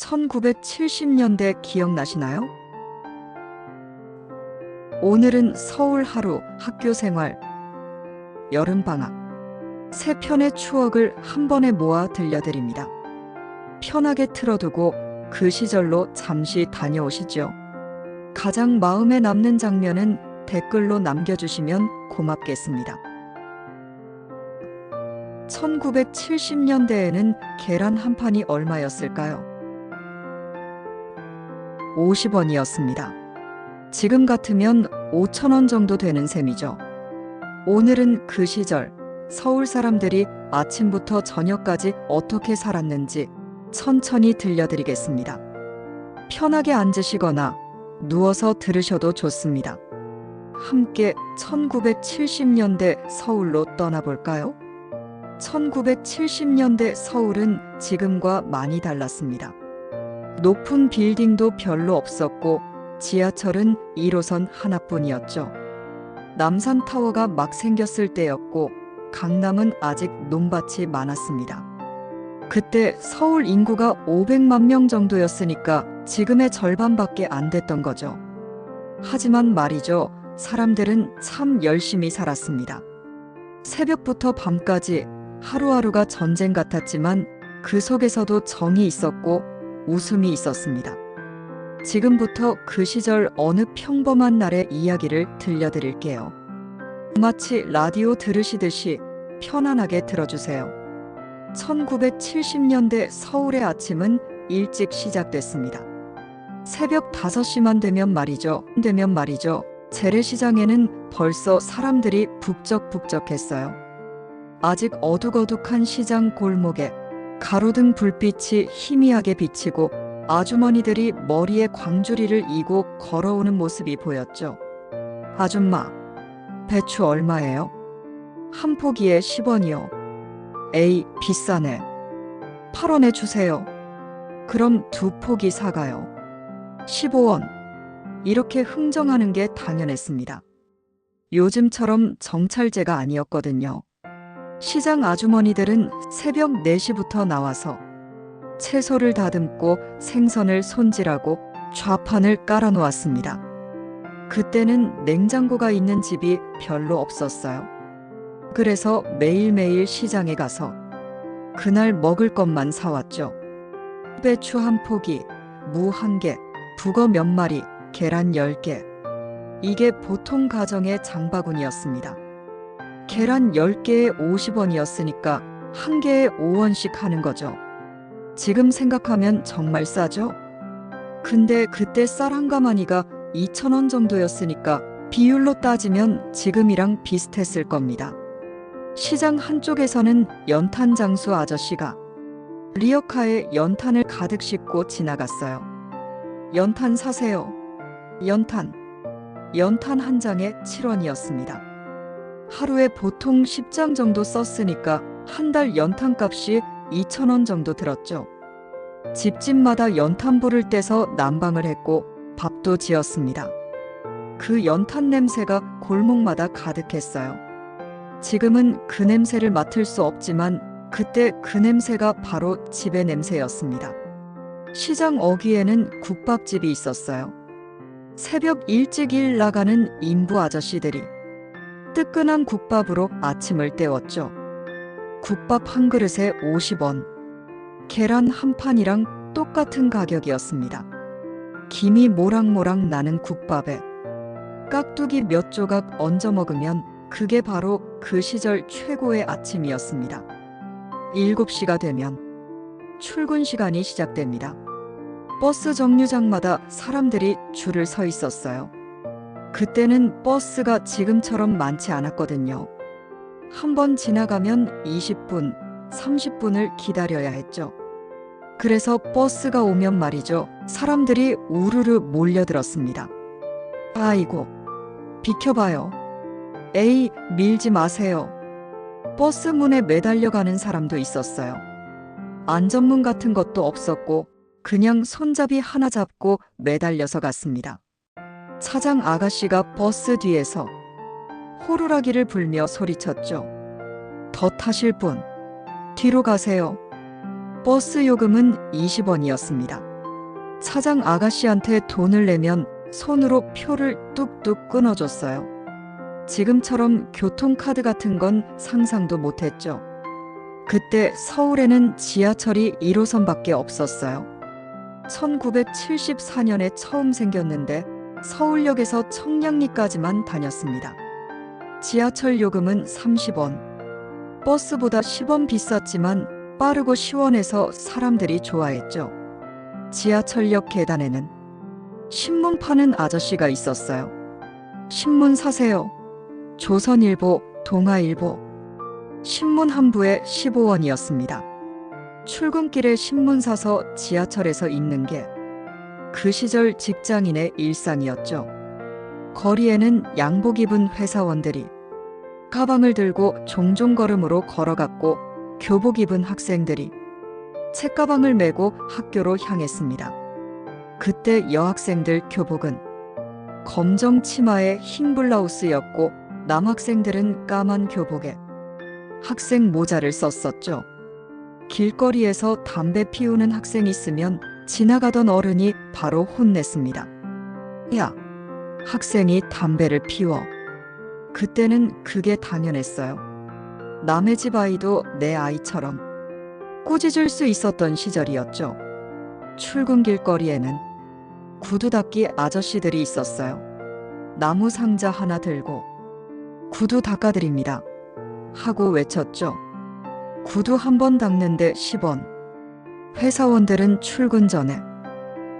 1970년대 기억나시나요? 오늘은 서울 하루 학교 생활 여름방학 세 편의 추억을 한 번에 모아 들려드립니다. 편하게 틀어두고 그 시절로 잠시 다녀오시죠. 가장 마음에 남는 장면은 댓글로 남겨주시면 고맙겠습니다. 1970년대에는 계란 한 판이 얼마였을까요? 50원이었습니다. 지금 같으면 5,000원 정도 되는 셈이죠. 오늘은 그 시절 서울 사람들이 아침부터 저녁까지 어떻게 살았는지 천천히 들려드리겠습니다. 편하게 앉으시거나 누워서 들으셔도 좋습니다. 함께 1970년대 서울로 떠나볼까요? 1970년대 서울은 지금과 많이 달랐습니다. 높은 빌딩도 별로 없었고 지하철은 1호선 하나뿐이었죠. 남산타워가 막 생겼을 때였고 강남은 아직 논밭이 많았습니다. 그때 서울 인구가 500만 명 정도였으니까 지금의 절반밖에 안 됐던 거죠. 하지만 말이죠, 사람들은 참 열심히 살았습니다. 새벽부터 밤까지 하루하루가 전쟁 같았지만 그 속에서도 정이 있었고 웃음이 있었습니다. 지금부터 그 시절 어느 평범한 날의 이야기를 들려드릴게요. 마치 라디오 들으시듯이 편안하게 들어주세요. 1970년대 서울의 아침은 일찍 시작됐습니다. 새벽 5시만 되면 말이죠. 재래시장에는 벌써 사람들이 북적북적했어요. 아직 어둑어둑한 시장 골목에 가로등 불빛이 희미하게 비치고 아주머니들이 머리에 광주리를 이고 걸어오는 모습이 보였죠. 아줌마, 배추 얼마예요? 한 포기에 10원이요. 에이, 비싸네. 8원에 주세요. 그럼 2포기 사가요. 15원. 이렇게 흥정하는 게 당연했습니다. 요즘처럼 정찰제가 아니었거든요. 시장 아주머니들은 새벽 4시부터 나와서 채소를 다듬고 생선을 손질하고 좌판을 깔아놓았습니다. 그때는 냉장고가 있는 집이 별로 없었어요. 그래서 매일매일 시장에 가서 그날 먹을 것만 사왔죠. 배추 한 포기, 무 1개, 북어 몇 마리, 계란 10개. 이게 보통 가정의 장바구니였습니다. 계란 10개에 50원이었으니까 한 개에 5원씩 하는 거죠. 지금 생각하면 정말 싸죠? 근데 그때 쌀 한 가마니가 2,000원 정도였으니까 비율로 따지면 지금이랑 비슷했을 겁니다. 시장 한쪽에서는 연탄 장수 아저씨가 리어카에 연탄을 가득 싣고 지나갔어요. 연탄 사세요. 연탄 한 장에 7원이었습니다. 하루에 보통 10장 정도 썼으니까 한 달 연탄값이 2,000원 정도 들었죠. 집집마다 연탄불을 떼서 난방을 했고 밥도 지었습니다. 그 연탄 냄새가 골목마다 가득했어요. 지금은 그 냄새를 맡을 수 없지만 그때 그 냄새가 바로 집의 냄새였습니다. 시장 어귀에는 국밥집이 있었어요. 새벽 일찍 일 나가는 인부 아저씨들이 뜨끈한 국밥으로 아침을 때웠죠. 국밥 한 그릇에 50원. 계란 한 판이랑 똑같은 가격이었습니다. 김이 모락모락 나는 국밥에 깍두기 몇 조각 얹어 먹으면 그게 바로 그 시절 최고의 아침이었습니다. 7시가 되면 출근 시간이 시작됩니다. 버스 정류장마다 사람들이 줄을 서 있었어요. 그때는 버스가 지금처럼 많지 않았거든요. 한 번 지나가면 20분, 30분을 기다려야 했죠. 그래서 버스가 오면 말이죠, 사람들이 우르르 몰려들었습니다. 아이고, 비켜봐요. 에이, 밀지 마세요. 버스 문에 매달려가는 사람도 있었어요. 안전문 같은 것도 없었고 그냥 손잡이 하나 잡고 매달려서 갔습니다. 차장 아가씨가 버스 뒤에서 호루라기를 불며 소리쳤죠. 더 타실 분, 뒤로 가세요. 버스 요금은 20원이었습니다. 차장 아가씨한테 돈을 내면 손으로 표를 뚝뚝 끊어줬어요. 지금처럼 교통카드 같은 건 상상도 못했죠. 그때 서울에는 지하철이 1호선밖에 없었어요. 1974년에 처음 생겼는데 서울역에서 청량리까지만 다녔습니다. 지하철 요금은 30원. 버스보다 10원 비쌌지만 빠르고 시원해서 사람들이 좋아했죠. 지하철역 계단에는 신문 파는 아저씨가 있었어요. 신문 사세요. 조선일보, 동아일보. 신문 한 부에 15원이었습니다. 출근길에 신문 사서 지하철에서 읽는 게 그 시절 직장인의 일상이었죠. 거리에는 양복 입은 회사원들이 가방을 들고 종종 걸음으로 걸어갔고 교복 입은 학생들이 책가방을 메고 학교로 향했습니다. 그때 여학생들 교복은 검정 치마에 흰 블라우스였고 남학생들은 까만 교복에 학생 모자를 썼었죠. 길거리에서 담배 피우는 학생이 있으면 지나가던 어른이 바로 혼냈습니다. 야, 학생이 담배를 피워. 그때는 그게 당연했어요. 남의 집 아이도 내 아이처럼 꾸짖을 수 있었던 시절이었죠. 출근 길거리에는 구두 닦기 아저씨들이 있었어요. 나무 상자 하나 들고 구두 닦아드립니다 하고 외쳤죠. 구두 한 번 닦는데 10원. 회사원들은 출근 전에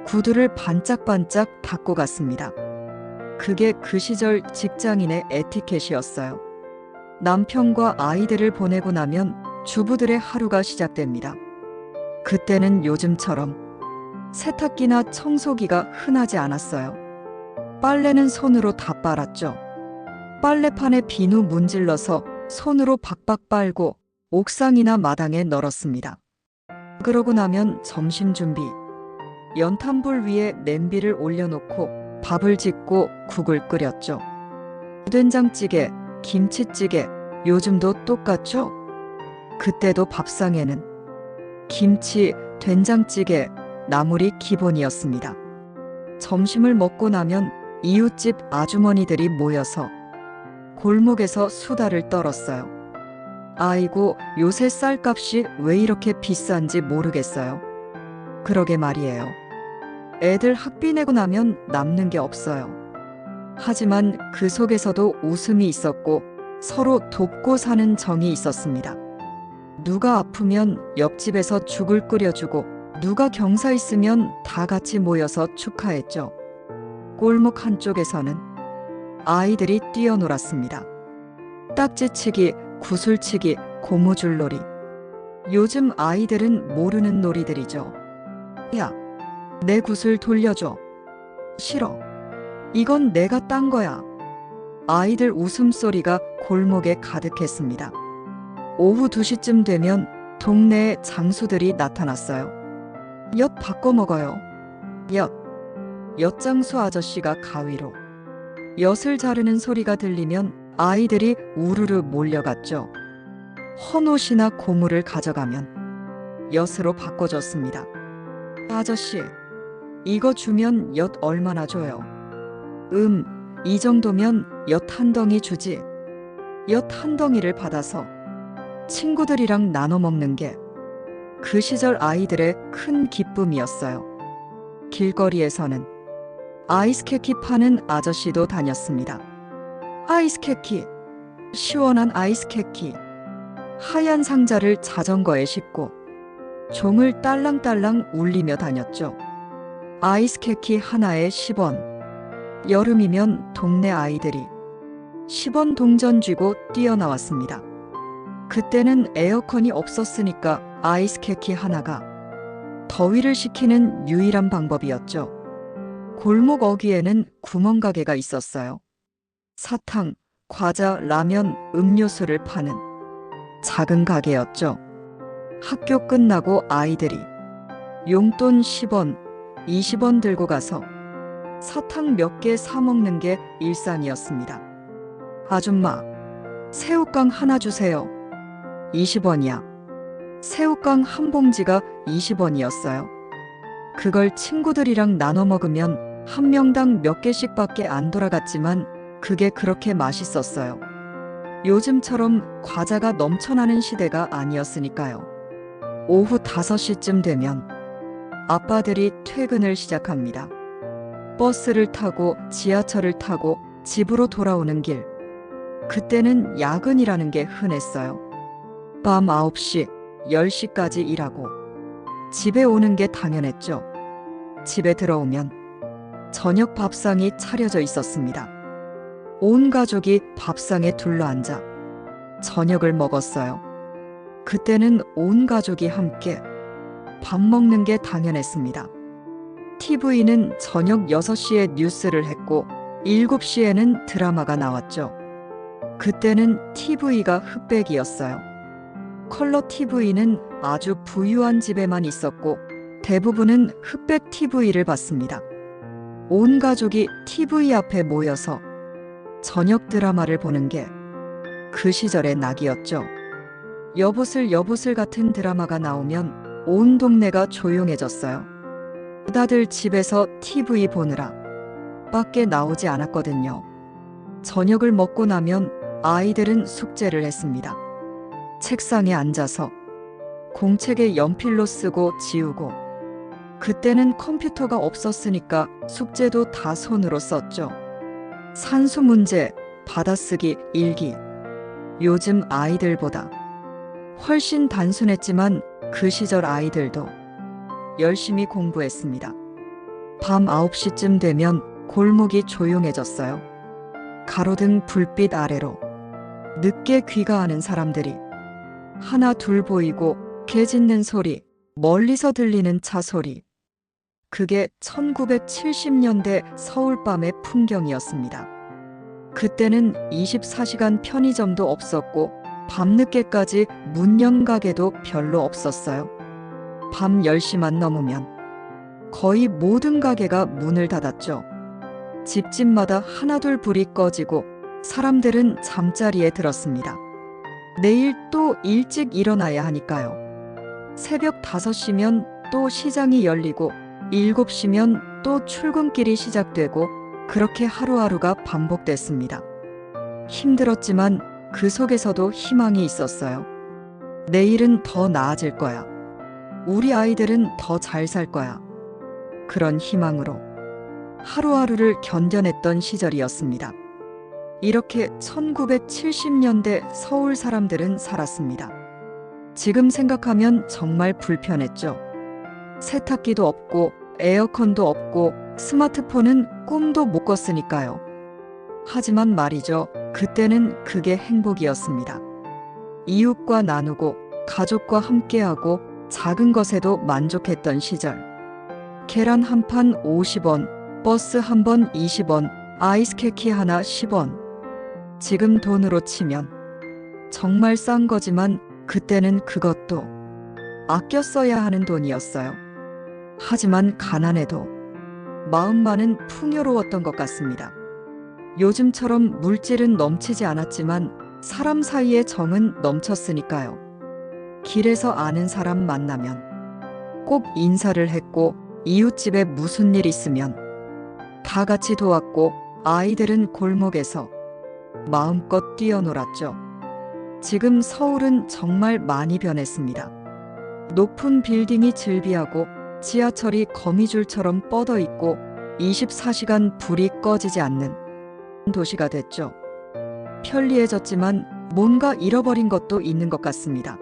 구두를 반짝반짝 닦고 갔습니다. 그게 그 시절 직장인의 에티켓이었어요. 남편과 아이들을 보내고 나면 주부들의 하루가 시작됩니다. 그때는 요즘처럼 세탁기나 청소기가 흔하지 않았어요. 빨래는 손으로 다 빨았죠. 빨래판에 비누 문질러서 손으로 박박 빨고 옥상이나 마당에 널었습니다. 그러고 나면 점심 준비. 연탄불 위에 냄비를 올려놓고 밥을 짓고 국을 끓였죠. 된장찌개, 김치찌개, 요즘도 똑같죠? 그때도 밥상에는 김치, 된장찌개, 나물이 기본이었습니다. 점심을 먹고 나면 이웃집 아주머니들이 모여서 골목에서 수다를 떨었어요. 아이고, 요새 쌀값이 왜 이렇게 비싼지 모르겠어요. 그러게 말이에요. 애들 학비 내고 나면 남는 게 없어요. 하지만 그 속에서도 웃음이 있었고 서로 돕고 사는 정이 있었습니다. 누가 아프면 옆집에서 죽을 끓여주고 누가 경사 있으면 다 같이 모여서 축하했죠. 골목 한쪽에서는 아이들이 뛰어놀았습니다. 딱지치기, 구슬치기, 고무줄놀이. 요즘 아이들은 모르는 놀이들이죠. 야, 내 구슬 돌려줘. 싫어. 이건 내가 딴 거야. 아이들 웃음소리가 골목에 가득했습니다. 오후 2시쯤 되면 동네에 장수들이 나타났어요. 엿 바꿔 먹어요. 엿. 엿장수 아저씨가 가위로 엿을 자르는 소리가 들리면 아이들이 우르르 몰려갔죠. 헌옷이나 고무를 가져가면 엿으로 바꿔줬습니다. 아저씨, 이거 주면 엿 얼마나 줘요? 이 정도면 엿 한 덩이 주지. 엿 한 덩이를 받아서 친구들이랑 나눠 먹는 게 그 시절 아이들의 큰 기쁨이었어요. 길거리에서는 아이스케키 파는 아저씨도 다녔습니다. 아이스케키, 시원한 아이스케키. 하얀 상자를 자전거에 싣고 종을 딸랑딸랑 울리며 다녔죠. 아이스케키 하나에 10원. 여름이면 동네 아이들이 10원 동전 쥐고 뛰어나왔습니다. 그때는 에어컨이 없었으니까 아이스케키 하나가 더위를 식히는 유일한 방법이었죠. 골목 어귀에는 구멍가게가 있었어요. 사탕, 과자, 라면, 음료수를 파는 작은 가게였죠. 학교 끝나고 아이들이 용돈 10원, 20원 들고 가서 사탕 몇 개 사 먹는 게 일상이었습니다. 아줌마, 새우깡 하나 주세요. 20원이야. 새우깡 한 봉지가 20원이었어요. 그걸 친구들이랑 나눠 먹으면 한 명당 몇 개씩밖에 안 돌아갔지만 그게 그렇게 맛있었어요. 요즘처럼 과자가 넘쳐나는 시대가 아니었으니까요. 오후 5시쯤 되면 아빠들이 퇴근을 시작합니다. 버스를 타고 지하철을 타고 집으로 돌아오는 길. 그때는 야근이라는 게 흔했어요. 밤 9시, 10시까지 일하고 집에 오는 게 당연했죠. 집에 들어오면 저녁 밥상이 차려져 있었습니다. 온 가족이 밥상에 둘러앉아 저녁을 먹었어요. 그때는 온 가족이 함께 밥 먹는 게 당연했습니다. TV는 저녁 6시에 뉴스를 했고 7시에는 드라마가 나왔죠. 그때는 TV가 흑백이었어요. 컬러 TV는 아주 부유한 집에만 있었고 대부분은 흑백 TV를 봤습니다. 온 가족이 TV 앞에 모여서 저녁 드라마를 보는 게 그 시절의 낙이었죠. 여보슬 여보슬 같은 드라마가 나오면 온 동네가 조용해졌어요. 다들 집에서 TV 보느라 밖에 나오지 않았거든요. 저녁을 먹고 나면 아이들은 숙제를 했습니다. 책상에 앉아서 공책에 연필로 쓰고 지우고, 그때는 컴퓨터가 없었으니까 숙제도 다 손으로 썼죠. 산수 문제, 받아쓰기, 일기. 요즘 아이들보다 훨씬 단순했지만 그 시절 아이들도 열심히 공부했습니다. 밤 9시쯤 되면 골목이 조용해졌어요. 가로등 불빛 아래로 늦게 귀가하는 사람들이 하나 둘 보이고 개 짖는 소리, 멀리서 들리는 차 소리. 그게 1970년대 서울 밤의 풍경이었습니다. 그때는 24시간 편의점도 없었고 밤늦게까지 문 연 가게도 별로 없었어요. 밤 10시만 넘으면 거의 모든 가게가 문을 닫았죠. 집집마다 하나둘 불이 꺼지고 사람들은 잠자리에 들었습니다. 내일 또 일찍 일어나야 하니까요. 새벽 5시면 또 시장이 열리고 7시면 또 출근길이 시작되고 그렇게 하루하루가 반복됐습니다. 힘들었지만 그 속에서도 희망이 있었어요. 내일은 더 나아질 거야. 우리 아이들은 더 잘 살 거야. 그런 희망으로 하루하루를 견뎌냈던 시절이었습니다. 이렇게 1970년대 서울 사람들은 살았습니다. 지금 생각하면 정말 불편했죠. 세탁기도 없고 에어컨도 없고 스마트폰은 꿈도 못 꿨으니까요. 하지만 말이죠. 그때는 그게 행복이었습니다. 이웃과 나누고 가족과 함께하고 작은 것에도 만족했던 시절. 계란 한 판 50원, 버스 한 번 20원, 아이스 케이크 하나 10원. 지금 돈으로 치면 정말 싼 거지만 그때는 그것도 아껴 써야 하는 돈이었어요. 하지만 가난해도 마음만은 풍요로웠던 것 같습니다. 요즘처럼 물질은 넘치지 않았지만 사람 사이의 정은 넘쳤으니까요. 길에서 아는 사람 만나면 꼭 인사를 했고 이웃집에 무슨 일 있으면 다 같이 도왔고 아이들은 골목에서 마음껏 뛰어놀았죠. 지금 서울은 정말 많이 변했습니다. 높은 빌딩이 즐비하고 지하철이 거미줄처럼 뻗어 있고 24시간 불이 꺼지지 않는 도시가 됐죠. 편리해졌지만 뭔가 잃어버린 것도 있는 것 같습니다.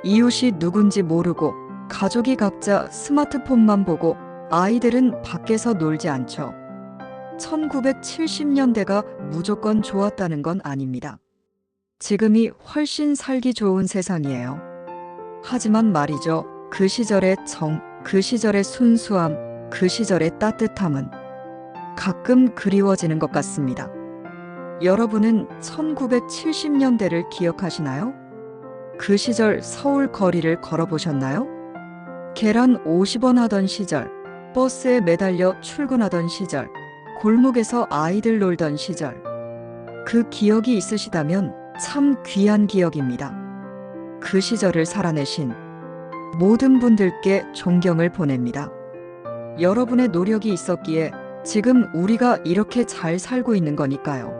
이웃이 누군지 모르고 가족이 각자 스마트폰만 보고 아이들은 밖에서 놀지 않죠. 1970년대가 무조건 좋았다는 건 아닙니다. 지금이 훨씬 살기 좋은 세상이에요. 하지만 말이죠. 그 시절의 정, 그 시절의 순수함, 그 시절의 따뜻함은 가끔 그리워지는 것 같습니다. 여러분은 1970년대를 기억하시나요? 그 시절 서울 거리를 걸어보셨나요? 계란 50원 하던 시절, 버스에 매달려 출근하던 시절, 골목에서 아이들 놀던 시절. 그 기억이 있으시다면 참 귀한 기억입니다. 그 시절을 살아내신 모든 분들께 존경을 보냅니다. 여러분의 노력이 있었기에 지금 우리가 이렇게 잘 살고 있는 거니까요.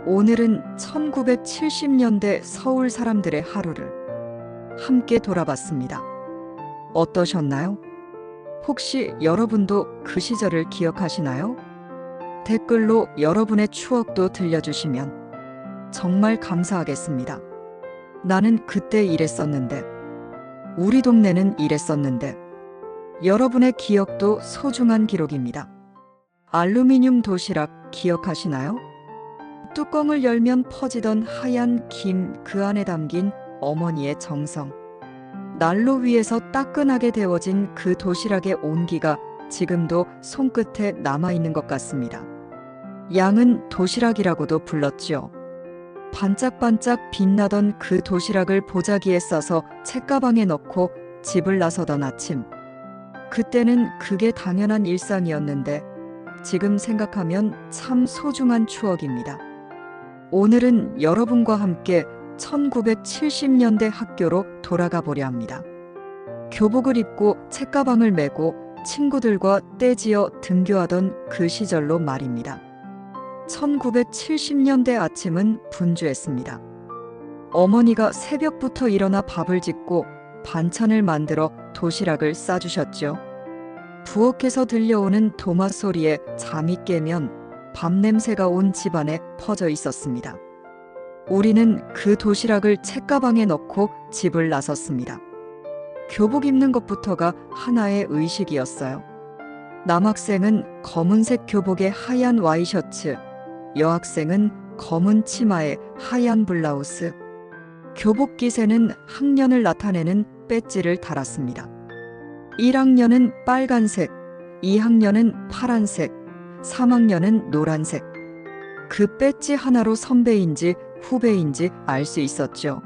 오늘은 1970년대 서울 사람들의 하루를 함께 돌아봤습니다. 어떠셨나요? 혹시 여러분도 그 시절을 기억하시나요? 댓글로 여러분의 추억도 들려주시면 정말 감사하겠습니다. 나는 그때 이랬었는데, 우리 동네는 이랬었는데, 여러분의 기억도 소중한 기록입니다. 알루미늄 도시락 기억하시나요? 뚜껑을 열면 퍼지던 하얀 김, 그 안에 담긴 어머니의 정성. 난로 위에서 따끈하게 데워진 그 도시락의 온기가 지금도 손끝에 남아있는 것 같습니다. 양은 도시락이라고도 불렀지요. 반짝반짝 빛나던 그 도시락을 보자기에 싸서 책가방에 넣고 집을 나서던 아침. 그때는 그게 당연한 일상이었는데 지금 생각하면 참 소중한 추억입니다. 오늘은 여러분과 함께 1970년대 학교로 돌아가 보려 합니다. 교복을 입고 책가방을 메고 친구들과 떼지어 등교하던 그 시절로 말입니다. 1970년대 아침은 분주했습니다. 어머니가 새벽부터 일어나 밥을 짓고 반찬을 만들어 도시락을 싸주셨죠. 부엌에서 들려오는 도마 소리에 잠이 깨면 밥 냄새가 온 집안에 퍼져 있었습니다. 우리는 그 도시락을 책가방에 넣고 집을 나섰습니다. 교복 입는 것부터가 하나의 의식이었어요. 남학생은 검은색 교복에 하얀 와이셔츠, 여학생은 검은 치마에 하얀 블라우스, 교복 깃에는 학년을 나타내는 배지를 달았습니다. 1학년은 빨간색, 2학년은 파란색, 3학년은 노란색. 그 배지 하나로 선배인지 후배인지 알 수 있었죠.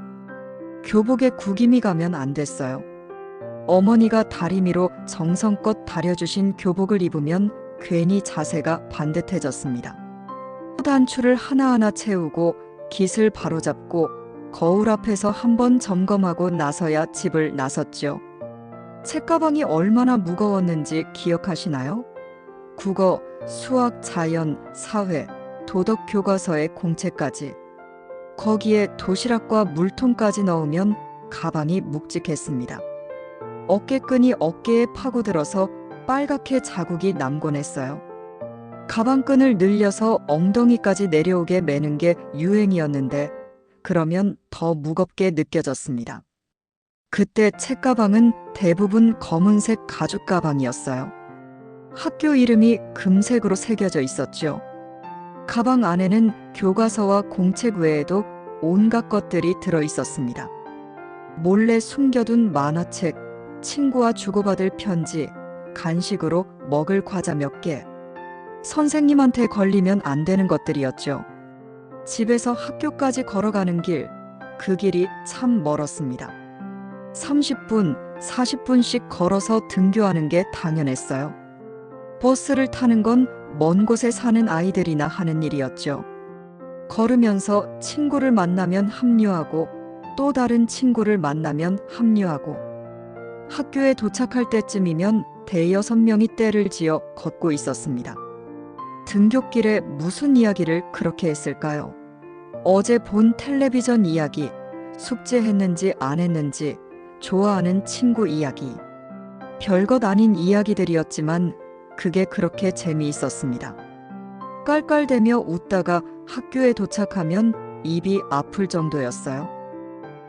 교복에 구김이 가면 안 됐어요. 어머니가 다리미로 정성껏 다려주신 교복을 입으면 괜히 자세가 반듯해졌습니다. 단추를 하나하나 채우고 깃을 바로잡고 거울 앞에서 한번 점검하고 나서야 집을 나섰죠. 책가방이 얼마나 무거웠는지 기억하시나요? 국어, 수학, 자연, 사회, 도덕 교과서의 공책까지. 거기에 도시락과 물통까지 넣으면 가방이 묵직했습니다. 어깨끈이 어깨에 파고들어서 빨갛게 자국이 남곤 했어요. 가방끈을 늘려서 엉덩이까지 내려오게 매는 게 유행이었는데 그러면 더 무겁게 느껴졌습니다. 그때 책가방은 대부분 검은색 가죽 가방이었어요. 학교 이름이 금색으로 새겨져 있었죠. 가방 안에는 교과서와 공책 외에도 온갖 것들이 들어 있었습니다. 몰래 숨겨둔 만화책, 친구와 주고받을 편지, 간식으로 먹을 과자 몇 개. 선생님한테 걸리면 안 되는 것들이었죠. 집에서 학교까지 걸어가는 길, 그 길이 참 멀었습니다. 30분, 40분씩 걸어서 등교하는 게 당연했어요. 버스를 타는 건 먼 곳에 사는 아이들이나 하는 일이었죠. 걸으면서 친구를 만나면 합류하고 또 다른 친구를 만나면 합류하고 학교에 도착할 때쯤이면 대여섯 명이 떼를 지어 걷고 있었습니다. 등굣길에 무슨 이야기를 그렇게 했을까요? 어제 본 텔레비전 이야기, 숙제했는지 안 했는지, 좋아하는 친구 이야기. 별것 아닌 이야기들이었지만 그게 그렇게 재미있었습니다. 깔깔대며 웃다가 학교에 도착하면 입이 아플 정도였어요.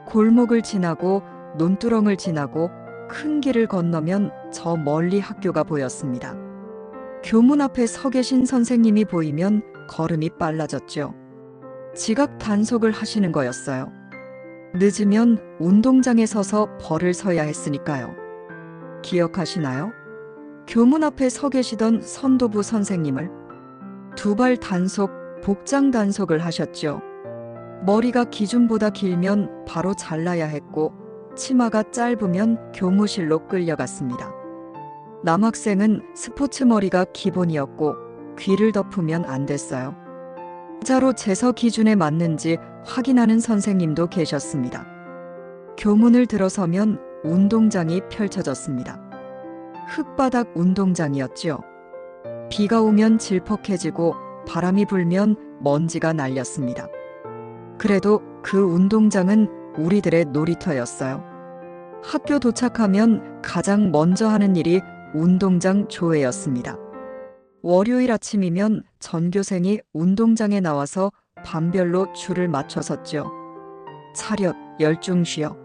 골목을 지나고 논두렁을 지나고 큰 길을 건너면 저 멀리 학교가 보였습니다. 교문 앞에 서 계신 선생님이 보이면 걸음이 빨라졌죠. 지각 단속을 하시는 거였어요. 늦으면 운동장에 서서 벌을 서야 했으니까요. 기억하시나요? 교문 앞에 서 계시던 선도부 선생님을 두발 단속, 복장 단속을 하셨죠. 머리가 기준보다 길면 바로 잘라야 했고 치마가 짧으면 교무실로 끌려갔습니다. 남학생은 스포츠 머리가 기본이었고 귀를 덮으면 안 됐어요. 자로 재서 기준에 맞는지 확인하는 선생님도 계셨습니다. 교문을 들어서면 운동장이 펼쳐졌습니다. 흙바닥 운동장이었지요. 비가 오면 질퍽해지고 바람이 불면 먼지가 날렸습니다. 그래도 그 운동장은 우리들의 놀이터였어요. 학교 도착하면 가장 먼저 하는 일이 운동장 조회였습니다. 월요일 아침이면 전교생이 운동장에 나와서 반별로 줄을 맞춰 섰죠. 차렷, 열중쉬어.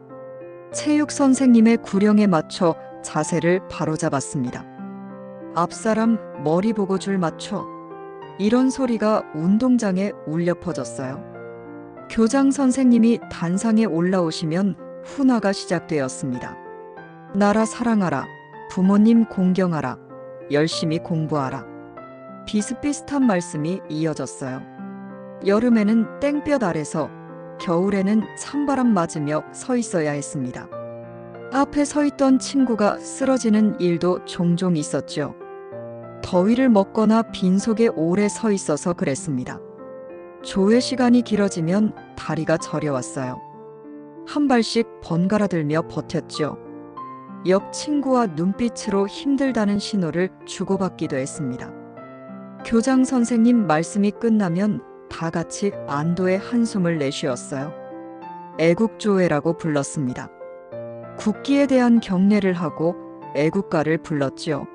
체육 선생님의 구령에 맞춰 자세를 바로잡았습니다. 앞사람 머리 보고 줄 맞춰. 이런 소리가 운동장에 울려 퍼졌어요. 교장 선생님이 단상에 올라오시면 훈화가 시작되었습니다. 나라 사랑하라, 부모님 공경하라, 열심히 공부하라. 비슷비슷한 말씀이 이어졌어요. 여름에는 땡볕 아래서, 겨울에는 찬바람 맞으며 서 있어야 했습니다. 앞에 서 있던 친구가 쓰러지는 일도 종종 있었죠. 더위를 먹거나 빈속에 오래 서 있어서 그랬습니다. 조회 시간이 길어지면 다리가 저려왔어요. 한 발씩 번갈아 들며 버텼죠. 옆 친구와 눈빛으로 힘들다는 신호를 주고받기도 했습니다. 교장 선생님 말씀이 끝나면 다 같이 안도의 한숨을 내쉬었어요. 애국조회라고 불렀습니다. 국기에 대한 경례를 하고 애국가를 불렀지요.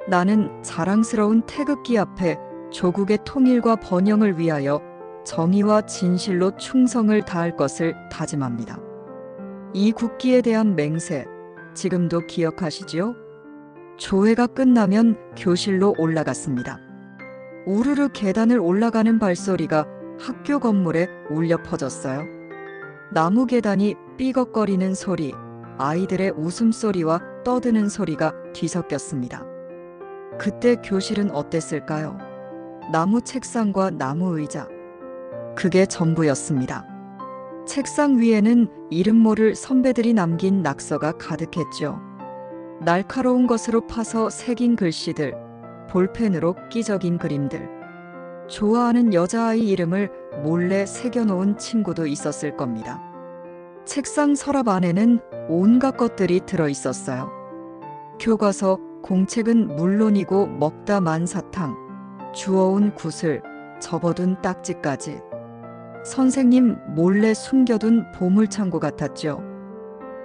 나는 자랑스러운 태극기 앞에 조국의 통일과 번영을 위하여 정의와 진실로 충성을 다할 것을 다짐합니다. 이 국기에 대한 맹세, 지금도 기억하시지요? 조회가 끝나면 교실로 올라갔습니다. 우르르 계단을 올라가는 발소리가 학교 건물에 울려 퍼졌어요. 나무 계단이 삐걱거리는 소리, 아이들의 웃음소리와 떠드는 소리가 뒤섞였습니다. 그때 교실은 어땠을까요? 나무 책상과 나무 의자. 그게 전부였습니다. 책상 위에는 이름 모를 선배들이 남긴 낙서가 가득했죠. 날카로운 것으로 파서 새긴 글씨들, 볼펜으로 끼적인 그림들. 좋아하는 여자아이 이름을 몰래 새겨놓은 친구도 있었을 겁니다. 책상 서랍 안에는 온갖 것들이 들어있었어요. 교과서, 공책은 물론이고 먹다 만 사탕, 주워온 구슬, 접어둔 딱지까지. 선생님 몰래 숨겨둔 보물창고 같았죠.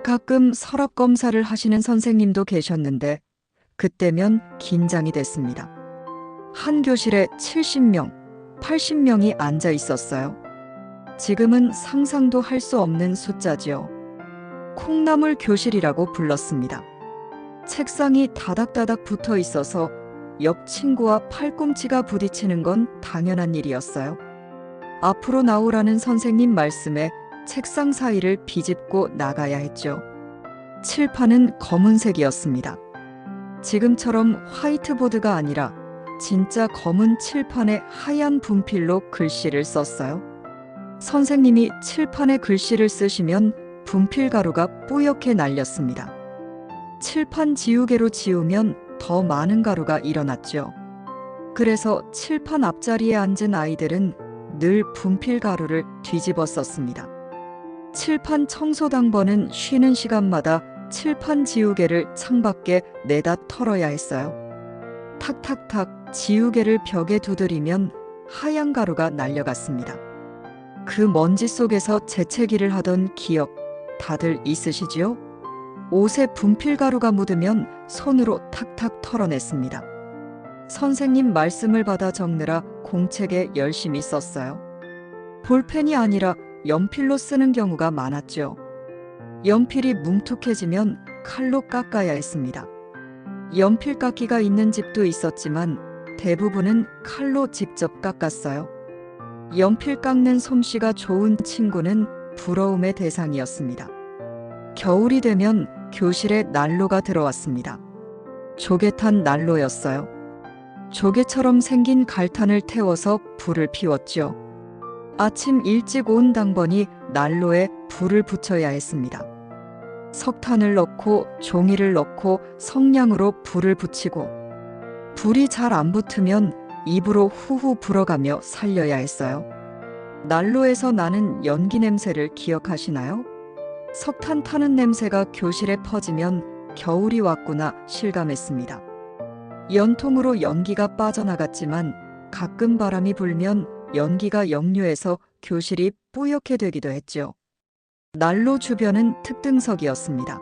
가끔 서랍 검사를 하시는 선생님도 계셨는데 그때면 긴장이 됐습니다. 한 교실에 70명, 80명이 앉아 있었어요. 지금은 상상도 할 수 없는 숫자지요. 콩나물 교실이라고 불렀습니다. 책상이 다닥다닥 붙어 있어서 옆 친구와 팔꿈치가 부딪히는 건 당연한 일이었어요. 앞으로 나오라는 선생님 말씀에 책상 사이를 비집고 나가야 했죠. 칠판은 검은색이었습니다. 지금처럼 화이트보드가 아니라 진짜 검은 칠판에 하얀 분필로 글씨를 썼어요. 선생님이 칠판에 글씨를 쓰시면 분필 가루가 뿌옇게 날렸습니다. 칠판 지우개로 지우면 더 많은 가루가 일어났죠. 그래서 칠판 앞자리에 앉은 아이들은 늘 분필 가루를 뒤집어 썼습니다. 칠판 청소 당번은 쉬는 시간마다 칠판 지우개를 창밖에 내다 털어야 했어요. 탁탁탁 지우개를 벽에 두드리면 하얀 가루가 날려갔습니다. 그 먼지 속에서 재채기를 하던 기억 다들 있으시지요? 옷에 분필 가루가 묻으면 손으로 탁탁 털어냈습니다. 선생님 말씀을 받아 적느라 공책에 열심히 썼어요. 볼펜이 아니라 연필로 쓰는 경우가 많았죠. 연필이 뭉툭해지면 칼로 깎아야 했습니다. 연필 깎기가 있는 집도 있었지만 대부분은 칼로 직접 깎았어요. 연필 깎는 솜씨가 좋은 친구는 부러움의 대상이었습니다. 겨울이 되면 교실에 난로가 들어왔습니다. 조개탄 난로였어요. 조개처럼 생긴 갈탄을 태워서 불을 피웠죠. 아침 일찍 온 당번이 난로에 불을 붙여야 했습니다. 석탄을 넣고 종이를 넣고 성냥으로 불을 붙이고 불이 잘 안 붙으면 입으로 후후 불어가며 살려야 했어요. 난로에서 나는 연기 냄새를 기억하시나요? 석탄 타는 냄새가 교실에 퍼지면 겨울이 왔구나 실감했습니다. 연통으로 연기가 빠져나갔지만 가끔 바람이 불면 연기가 역류해서 교실이 뿌옇게 되기도 했죠. 난로 주변은 특등석이었습니다.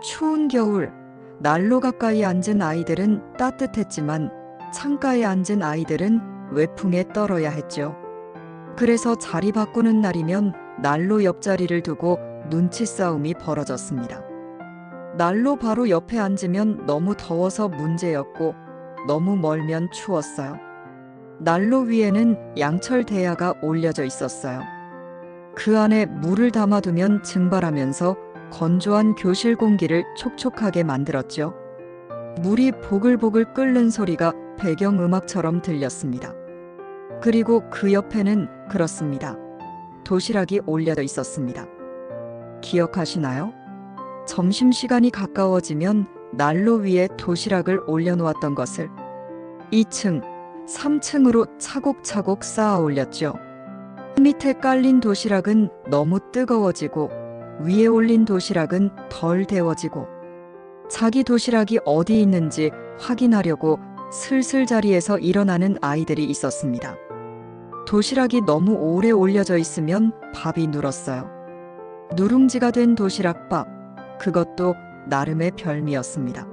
추운 겨울, 난로 가까이 앉은 아이들은 따뜻했지만 창가에 앉은 아이들은 외풍에 떨어야 했죠. 그래서 자리 바꾸는 날이면 난로 옆자리를 두고 눈치 싸움이 벌어졌습니다. 난로 바로 옆에 앉으면 너무 더워서 문제였고 너무 멀면 추웠어요. 난로 위에는 양철 대야가 올려져 있었어요. 그 안에 물을 담아두면 증발하면서 건조한 교실 공기를 촉촉하게 만들었죠. 물이 보글보글 끓는 소리가 배경음악처럼 들렸습니다. 그리고 그 옆에는 그렇습니다. 도시락이 올려져 있었습니다. 기억하시나요? 점심시간이 가까워지면 난로 위에 도시락을 올려놓았던 것을 2층, 3층으로 차곡차곡 쌓아 올렸죠. 밑에 깔린 도시락은 너무 뜨거워지고 위에 올린 도시락은 덜 데워지고 자기 도시락이 어디 있는지 확인하려고 슬슬 자리에서 일어나는 아이들이 있었습니다. 도시락이 너무 오래 올려져 있으면 밥이 눌었어요. 누룽지가 된 도시락밥, 그것도 나름의 별미였습니다.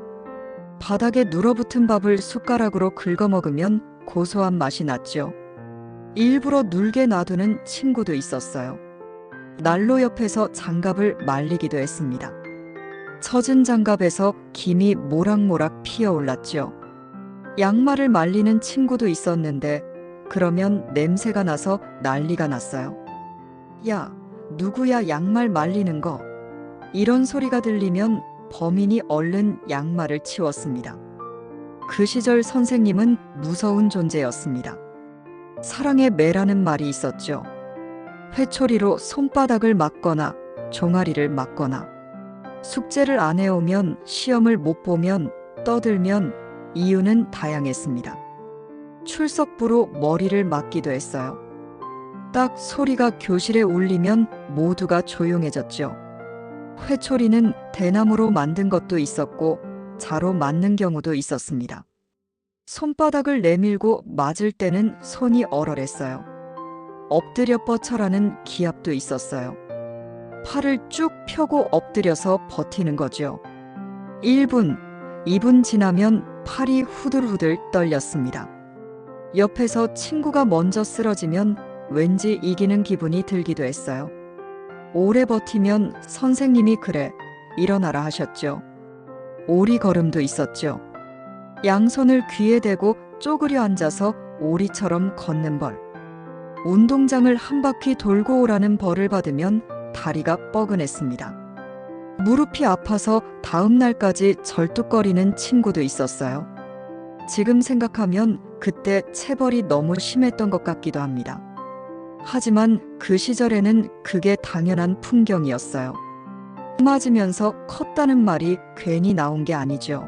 바닥에 눌어붙은 밥을 숟가락으로 긁어 먹으면 고소한 맛이 났죠. 일부러 눌게 놔두는 친구도 있었어요. 난로 옆에서 장갑을 말리기도 했습니다. 젖은 장갑에서 김이 모락모락 피어올랐죠. 양말을 말리는 친구도 있었는데 그러면 냄새가 나서 난리가 났어요. 야, 누구야 양말 말리는 거? 이런 소리가 들리면 범인이 얼른 양말을 치웠습니다. 그 시절 선생님은 무서운 존재였습니다. 사랑의 매라는 말이 있었죠. 회초리로 손바닥을 맞거나 종아리를 맞거나 숙제를 안 해오면 시험을 못 보면 떠들면 이유는 다양했습니다. 출석부로 머리를 맞기도 했어요. 딱 소리가 교실에 울리면 모두가 조용해졌죠. 회초리는 대나무로 만든 것도 있었고 자로 맞는 경우도 있었습니다. 손바닥을 내밀고 맞을 때는 손이 얼얼했어요. 엎드려 뻗쳐라는 기합도 있었어요. 팔을 쭉 펴고 엎드려서 버티는 거죠. 1분, 2분 지나면 팔이 후들후들 떨렸습니다. 옆에서 친구가 먼저 쓰러지면 왠지 이기는 기분이 들기도 했어요. 오래 버티면 선생님이 그래, 일어나라 하셨죠. 오리 걸음도 있었죠. 양손을 귀에 대고 쪼그려 앉아서 오리처럼 걷는 벌. 운동장을 한 바퀴 돌고 오라는 벌을 받으면 다리가 뻐근했습니다. 무릎이 아파서 다음 날까지 절뚝거리는 친구도 있었어요. 지금 생각하면 그때 체벌이 너무 심했던 것 같기도 합니다. 하지만 그 시절에는 그게 당연한 풍경이었어요. 맞으면서 컸다는 말이 괜히 나온 게 아니죠.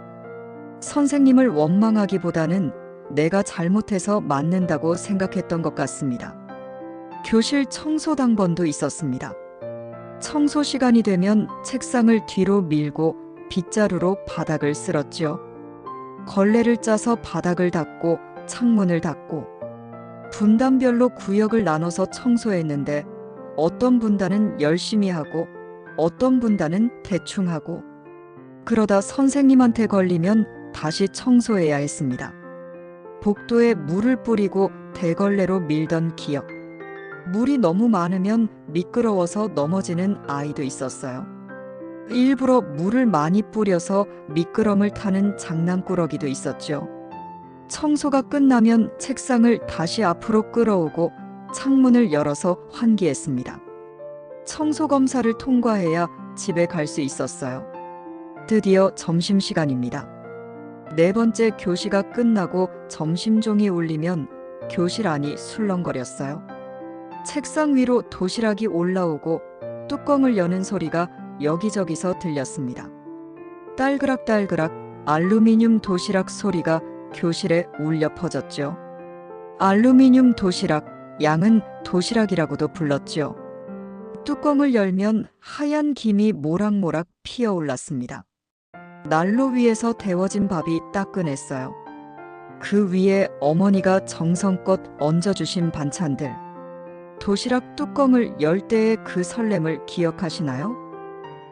선생님을 원망하기보다는 내가 잘못해서 맞는다고 생각했던 것 같습니다. 교실 청소 당번도 있었습니다. 청소 시간이 되면 책상을 뒤로 밀고 빗자루로 바닥을 쓸었죠. 걸레를 짜서 바닥을 닦고 창문을 닦고 분단별로 구역을 나눠서 청소했는데 어떤 분단은 열심히 하고 어떤 분단은 대충 하고 그러다 선생님한테 걸리면 다시 청소해야 했습니다. 복도에 물을 뿌리고 대걸레로 밀던 기억. 물이 너무 많으면 미끄러워서 넘어지는 아이도 있었어요. 일부러 물을 많이 뿌려서 미끄럼을 타는 장난꾸러기도 있었죠. 청소가 끝나면 책상을 다시 앞으로 끌어오고 창문을 열어서 환기했습니다. 청소 검사를 통과해야 집에 갈 수 있었어요. 드디어 점심시간입니다. 네 번째 교시가 끝나고 점심종이 울리면 교실 안이 술렁거렸어요. 책상 위로 도시락이 올라오고 뚜껑을 여는 소리가 여기저기서 들렸습니다. 딸그락딸그락 알루미늄 도시락 소리가 교실에 울려 퍼졌죠. 알루미늄 도시락, 양은 도시락이라고도 불렀죠. 뚜껑을 열면 하얀 김이 모락모락 피어올랐습니다. 난로 위에서 데워진 밥이 따끈했어요. 그 위에 어머니가 정성껏 얹어주신 반찬들. 도시락 뚜껑을 열 때의 그 설렘을 기억하시나요?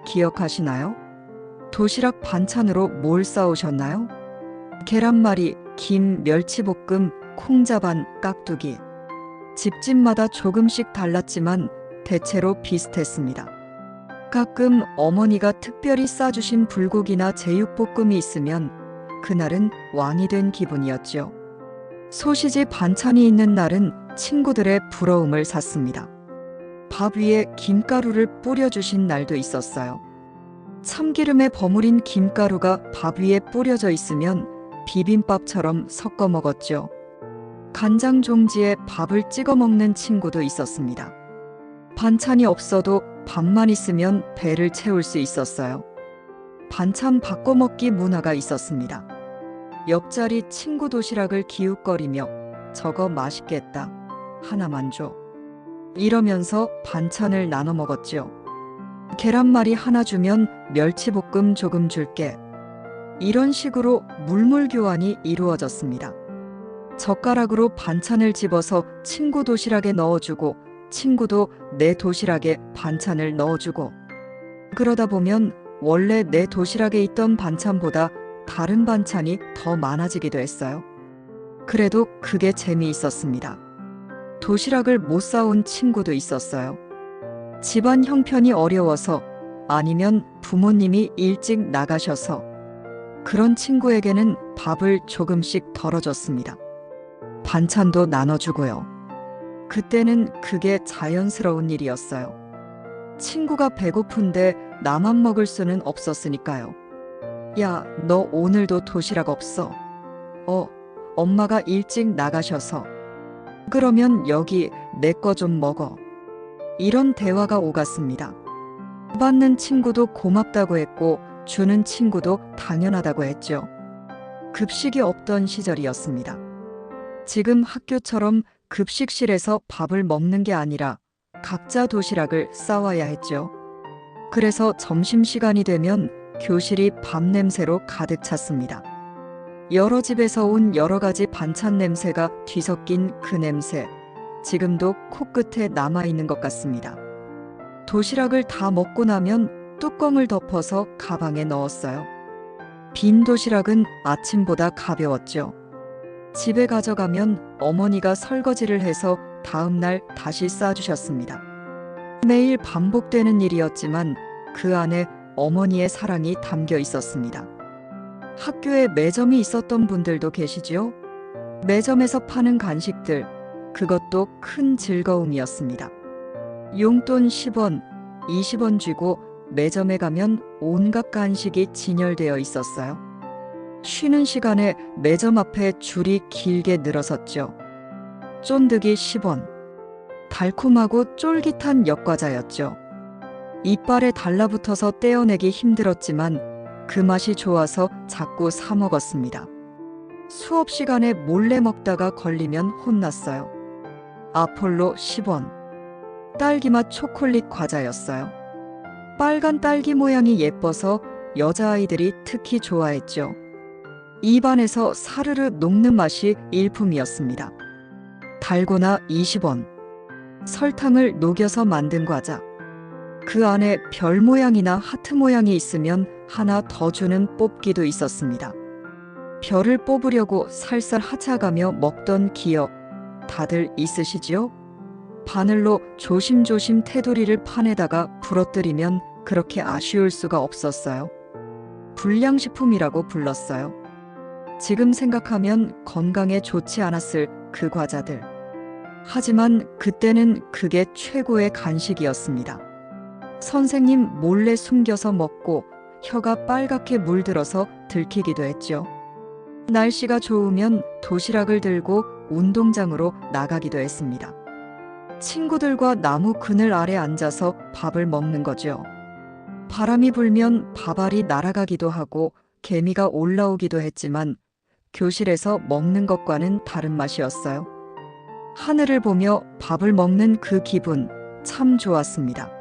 기억하시나요? 도시락 반찬으로 뭘 싸오셨나요? 계란말이, 김, 멸치볶음, 콩자반, 깍두기. 집집마다 조금씩 달랐지만 대체로 비슷했습니다. 가끔 어머니가 특별히 싸주신 불고기나 제육볶음이 있으면 그날은 왕이 된 기분이었죠. 소시지 반찬이 있는 날은 친구들의 부러움을 샀습니다. 밥 위에 김가루를 뿌려주신 날도 있었어요. 참기름에 버무린 김가루가 밥 위에 뿌려져 있으면 비빔밥처럼 섞어 먹었죠. 간장 종지에 밥을 찍어 먹는 친구도 있었습니다. 반찬이 없어도 밥만 있으면 배를 채울 수 있었어요. 반찬 바꿔 먹기 문화가 있었습니다. 옆자리 친구 도시락을 기웃거리며 저거 맛있겠다. 하나만 줘. 이러면서 반찬을 나눠 먹었죠. 계란말이 하나 주면 멸치볶음 조금 줄게. 이런 식으로 물물 교환이 이루어졌습니다. 젓가락으로 반찬을 집어서 친구 도시락에 넣어주고 친구도 내 도시락에 반찬을 넣어주고 그러다 보면 원래 내 도시락에 있던 반찬보다 다른 반찬이 더 많아지기도 했어요. 그래도 그게 재미있었습니다. 도시락을 못 싸온 친구도 있었어요. 집안 형편이 어려워서 아니면 부모님이 일찍 나가셔서 그런 친구에게는 밥을 조금씩 덜어줬습니다. 반찬도 나눠주고요. 그때는 그게 자연스러운 일이었어요. 친구가 배고픈데 나만 먹을 수는 없었으니까요. 야, 너 오늘도 도시락 없어? 엄마가 일찍 나가셔서. 그러면 여기 내 거 좀 먹어. 이런 대화가 오갔습니다. 받는 친구도 고맙다고 했고 주는 친구도 당연하다고 했죠. 급식이 없던 시절이었습니다. 지금 학교처럼 급식실에서 밥을 먹는 게 아니라 각자 도시락을 싸와야 했죠. 그래서 점심시간이 되면 교실이 밥 냄새로 가득 찼습니다. 여러 집에서 온 여러 가지 반찬 냄새가 뒤섞인 그 냄새, 지금도 코끝에 남아있는 것 같습니다. 도시락을 다 먹고 나면 뚜껑을 덮어서 가방에 넣었어요. 빈 도시락은 아침보다 가벼웠죠. 집에 가져가면 어머니가 설거지를 해서 다음 날 다시 싸주셨습니다. 매일 반복되는 일이었지만 그 안에 어머니의 사랑이 담겨 있었습니다. 학교에 매점이 있었던 분들도 계시지요? 매점에서 파는 간식들, 그것도 큰 즐거움이었습니다. 용돈 10원, 20원 쥐고 매점에 가면 온갖 간식이 진열되어 있었어요. 쉬는 시간에 매점 앞에 줄이 길게 늘어섰죠. 쫀득이 10원. 달콤하고 쫄깃한 엿과자였죠. 이빨에 달라붙어서 떼어내기 힘들었지만 그 맛이 좋아서 자꾸 사 먹었습니다. 수업 시간에 몰래 먹다가 걸리면 혼났어요. 아폴로 10원. 딸기맛 초콜릿 과자였어요. 빨간 딸기 모양이 예뻐서 여자아이들이 특히 좋아했죠. 입안에서 사르르 녹는 맛이 일품이었습니다. 달고나 20원. 설탕을 녹여서 만든 과자. 그 안에 별 모양이나 하트 모양이 있으면 하나 더 주는 뽑기도 있었습니다. 별을 뽑으려고 살살 하차가며 먹던 기억 다들 있으시지요? 바늘로 조심조심 테두리를 판에다가 부러뜨리면 그렇게 아쉬울 수가 없었어요. 불량식품이라고 불렀어요. 지금 생각하면 건강에 좋지 않았을 그 과자들. 하지만 그때는 그게 최고의 간식이었습니다. 선생님 몰래 숨겨서 먹고 혀가 빨갛게 물들어서 들키기도 했죠. 날씨가 좋으면 도시락을 들고 운동장으로 나가기도 했습니다. 친구들과 나무 그늘 아래 앉아서 밥을 먹는 거죠. 바람이 불면 밥알이 날아가기도 하고 개미가 올라오기도 했지만 교실에서 먹는 것과는 다른 맛이었어요. 하늘을 보며 밥을 먹는 그 기분 참 좋았습니다.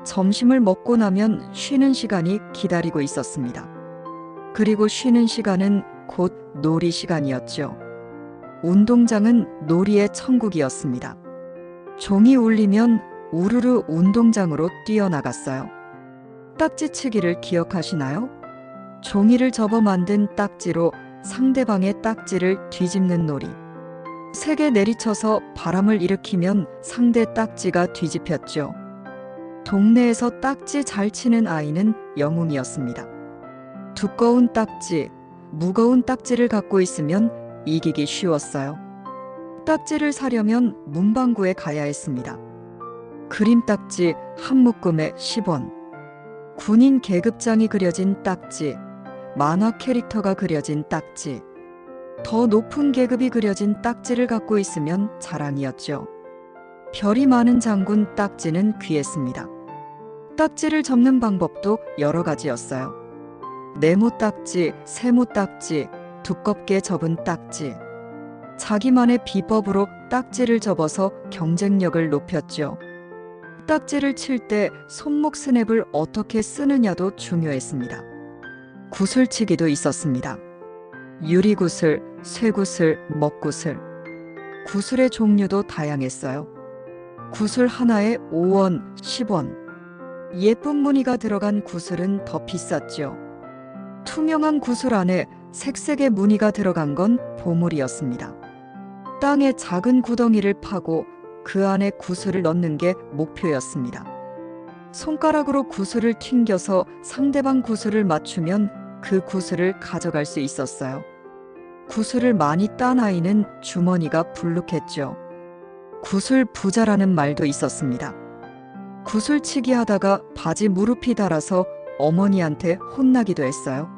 점심을 먹고 나면 쉬는 시간이 기다리고 있었습니다. 그리고 쉬는 시간은 곧 놀이 시간이었죠. 운동장은 놀이의 천국이었습니다. 종이 울리면 우르르 운동장으로 뛰어나갔어요. 딱지치기를 기억하시나요? 종이를 접어 만든 딱지로 상대방의 딱지를 뒤집는 놀이. 세게 내리쳐서 바람을 일으키면 상대 딱지가 뒤집혔죠. 동네에서 딱지 잘 치는 아이는 영웅이었습니다. 두꺼운 딱지, 무거운 딱지를 갖고 있으면 이기기 쉬웠어요. 딱지를 사려면 문방구에 가야 했습니다. 그림 딱지 한 묶음에 10원. 군인 계급장이 그려진 딱지, 만화 캐릭터가 그려진 딱지. 더 높은 계급이 그려진 딱지를 갖고 있으면 자랑이었죠. 별이 많은 장군 딱지는 귀했습니다. 딱지를 접는 방법도 여러 가지였어요. 네모 딱지, 세모 딱지, 두껍게 접은 딱지. 자기만의 비법으로 딱지를 접어서 경쟁력을 높였죠. 딱지를 칠 때 손목 스냅을 어떻게 쓰느냐도 중요했습니다. 구슬치기도 있었습니다. 유리구슬, 쇠구슬, 먹구슬. 구슬의 종류도 다양했어요. 구슬 하나에 5원, 10원. 예쁜 무늬가 들어간 구슬은 더 비쌌죠. 투명한 구슬 안에 색색의 무늬가 들어간 건 보물이었습니다. 땅에 작은 구덩이를 파고 그 안에 구슬을 넣는 게 목표였습니다. 손가락으로 구슬을 튕겨서 상대방 구슬을 맞추면 그 구슬을 가져갈 수 있었어요. 구슬을 많이 딴 아이는 주머니가 불룩했죠. 구슬 부자라는 말도 있었습니다. 구슬치기 하다가 바지 무릎이 닳아서 어머니한테 혼나기도 했어요.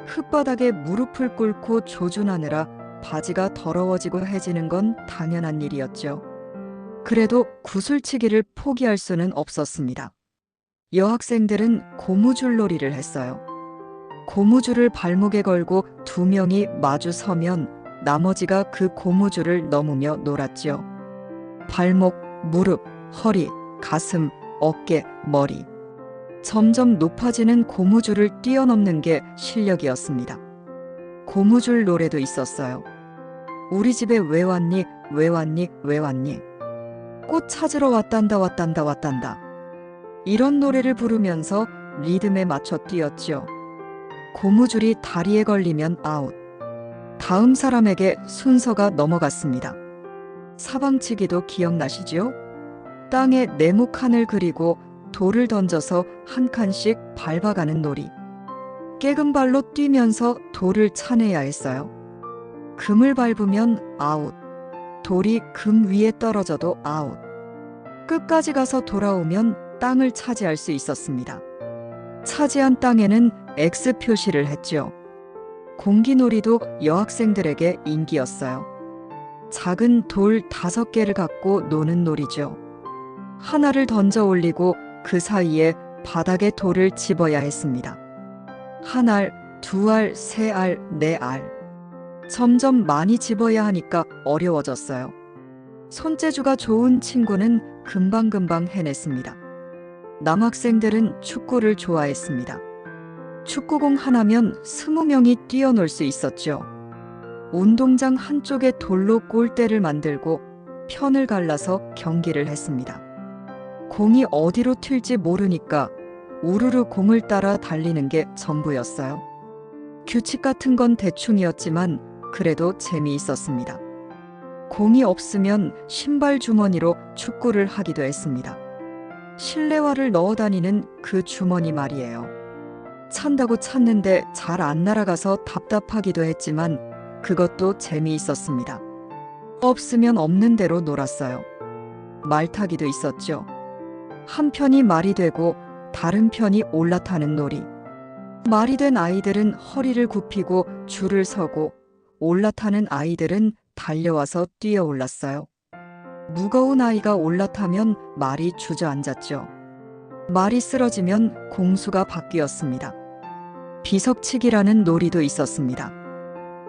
흙바닥에 무릎을 꿇고 조준하느라 바지가 더러워지고 해지는 건 당연한 일이었죠. 그래도 구슬치기를 포기할 수는 없었습니다. 여학생들은 고무줄놀이를 했어요. 고무줄을 발목에 걸고 두 명이 마주 서면 나머지가 그 고무줄을 넘으며 놀았죠. 발목, 무릎, 허리, 가슴, 어깨, 머리. 점점 높아지는 고무줄을 뛰어넘는 게 실력이었습니다. 고무줄 노래도 있었어요. 우리 집에 왜 왔니? 왜 왔니? 왜 왔니? 꽃 찾으러 왔단다 왔단다 왔단다. 이런 노래를 부르면서 리듬에 맞춰 뛰었죠. 고무줄이 다리에 걸리면 아웃. 다음 사람에게 순서가 넘어갔습니다. 사방치기도 기억나시지요? 땅에 네모칸을 그리고 돌을 던져서 한 칸씩 밟아가는 놀이. 깨금 발로 뛰면서 돌을 차내야 했어요. 금을 밟으면 아웃. 돌이 금 위에 떨어져도 아웃. 끝까지 가서 돌아오면 땅을 차지할 수 있었습니다. 차지한 땅에는 X 표시를 했죠. 공기놀이도 여학생들에게 인기였어요. 작은 돌 5개를 갖고 노는 놀이죠. 하나를 던져 올리고 그 사이에 바닥에 돌을 집어야 했습니다. 한 알, 두 알, 세 알, 네 알. 점점 많이 집어야 하니까 어려워졌어요. 손재주가 좋은 친구는 금방금방 해냈습니다. 남학생들은 축구를 좋아했습니다. 축구공 하나면 20명이 뛰어놀 수 있었죠. 운동장 한쪽에 돌로 골대를 만들고 편을 갈라서 경기를 했습니다. 공이 어디로 튈지 모르니까 우르르 공을 따라 달리는 게 전부였어요. 규칙 같은 건 대충이었지만 그래도 재미있었습니다. 공이 없으면 신발 주머니로 축구를 하기도 했습니다. 실내화를 넣어 다니는 그 주머니 말이에요. 찬다고 찼는데 잘 안 날아가서 답답하기도 했지만 그것도 재미있었습니다. 없으면 없는 대로 놀았어요. 말 타기도 있었죠. 한 편이 말이 되고 다른 편이 올라타는 놀이. 말이 된 아이들은 허리를 굽히고 줄을 서고 올라타는 아이들은 달려와서 뛰어 올랐어요. 무거운 아이가 올라타면 말이 주저앉았죠. 말이 쓰러지면 공수가 바뀌었습니다. 비석치기라는 놀이도 있었습니다.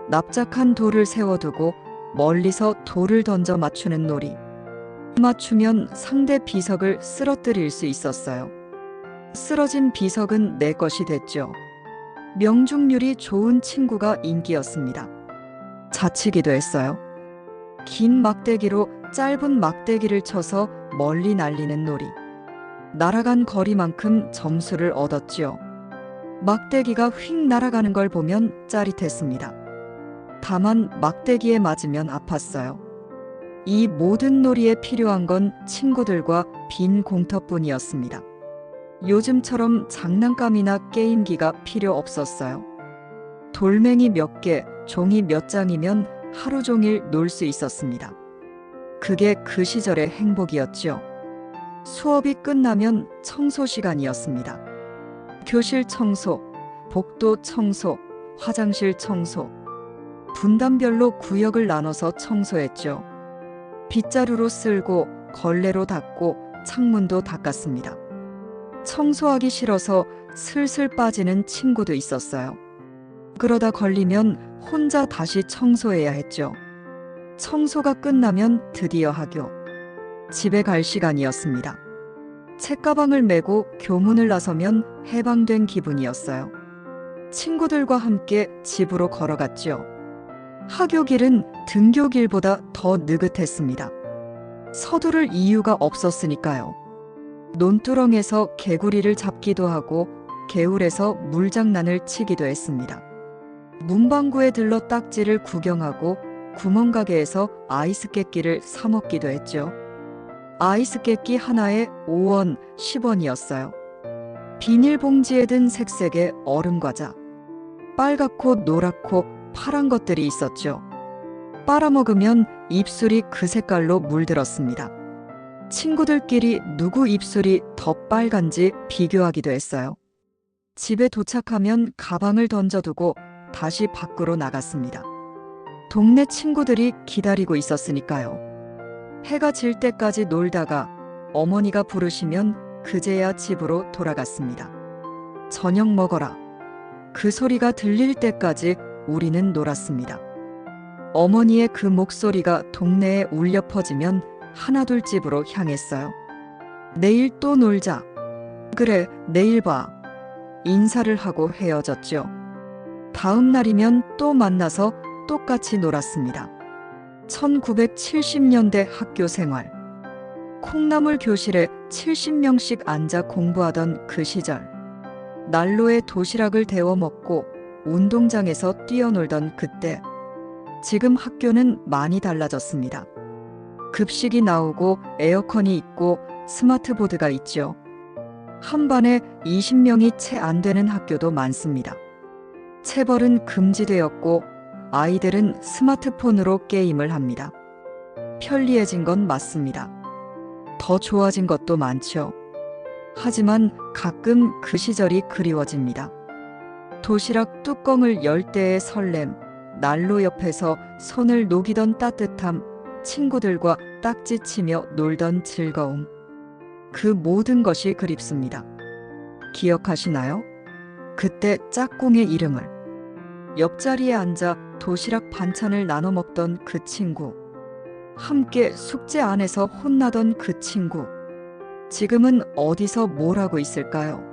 납작한 돌을 세워두고 멀리서 돌을 던져 맞추는 놀이. 맞추면 상대 비석을 쓰러뜨릴 수 있었어요. 쓰러진 비석은 내 것이 됐죠. 명중률이 좋은 친구가 인기였습니다. 자치기도 했어요. 긴 막대기로 짧은 막대기를 쳐서 멀리 날리는 놀이. 날아간 거리만큼 점수를 얻었지요. 막대기가 휙 날아가는 걸 보면 짜릿했습니다. 다만 막대기에 맞으면 아팠어요. 이 모든 놀이에 필요한 건 친구들과 빈 공터뿐이었습니다. 요즘처럼 장난감이나 게임기가 필요 없었어요. 돌멩이 몇 개, 종이 몇 장이면 하루 종일 놀 수 있었습니다. 그게 그 시절의 행복이었죠. 수업이 끝나면 청소 시간이었습니다. 교실 청소, 복도 청소, 화장실 청소. 분단별로 구역을 나눠서 청소했죠. 빗자루로 쓸고 걸레로 닦고 창문도 닦았습니다. 청소하기 싫어서 슬슬 빠지는 친구도 있었어요. 그러다 걸리면 혼자 다시 청소해야 했죠. 청소가 끝나면 드디어 학교. 집에 갈 시간이었습니다. 책가방을 메고 교문을 나서면 해방된 기분이었어요. 친구들과 함께 집으로 걸어갔죠. 학교 길은 등교길보다 더 느긋했습니다. 서두를 이유가 없었으니까요. 논두렁에서 개구리를 잡기도 하고 개울에서 물장난을 치기도 했습니다. 문방구에 들러 딱지를 구경하고 구멍가게에서 아이스 깨끼를 사 먹기도 했죠. 아이스 깨끼 하나에 5원, 10원이었어요. 비닐봉지에 든 색색의 얼음과자. 빨갛고 노랗고 파란 것들이 있었죠. 빨아먹으면 입술이 그 색깔로 물들었습니다. 친구들끼리 누구 입술이 더 빨간지 비교하기도 했어요. 집에 도착하면 가방을 던져두고 다시 밖으로 나갔습니다. 동네 친구들이 기다리고 있었으니까요. 해가 질 때까지 놀다가 어머니가 부르시면 그제야 집으로 돌아갔습니다. 저녁 먹어라. 그 소리가 들릴 때까지 우리는 놀았습니다. 어머니의 그 목소리가 동네에 울려 퍼지면 하나둘 집으로 향했어요. 내일 또 놀자. 그래, 내일 봐. 인사를 하고 헤어졌죠. 다음 날이면 또 만나서 똑같이 놀았습니다. 1970년대 학교 생활. 콩나물 교실에 70명씩 앉아 공부하던 그 시절. 난로에 도시락을 데워 먹고 운동장에서 뛰어놀던 그때. 지금 학교는 많이 달라졌습니다. 급식이 나오고 에어컨이 있고 스마트보드가 있죠. 한 반에 20명이 채 안 되는 학교도 많습니다. 체벌은 금지되었고 아이들은 스마트폰으로 게임을 합니다. 편리해진 건 맞습니다. 더 좋아진 것도 많죠. 하지만 가끔 그 시절이 그리워집니다. 도시락 뚜껑을 열 때의 설렘, 난로 옆에서 손을 녹이던 따뜻함, 친구들과 딱지치며 놀던 즐거움. 그 모든 것이 그립습니다. 기억하시나요? 그때 짝꿍의 이름을. 옆자리에 앉아 도시락 반찬을 나눠 먹던 그 친구. 함께 숙제 안 해서 혼나던 그 친구. 지금은 어디서 뭘 하고 있을까요?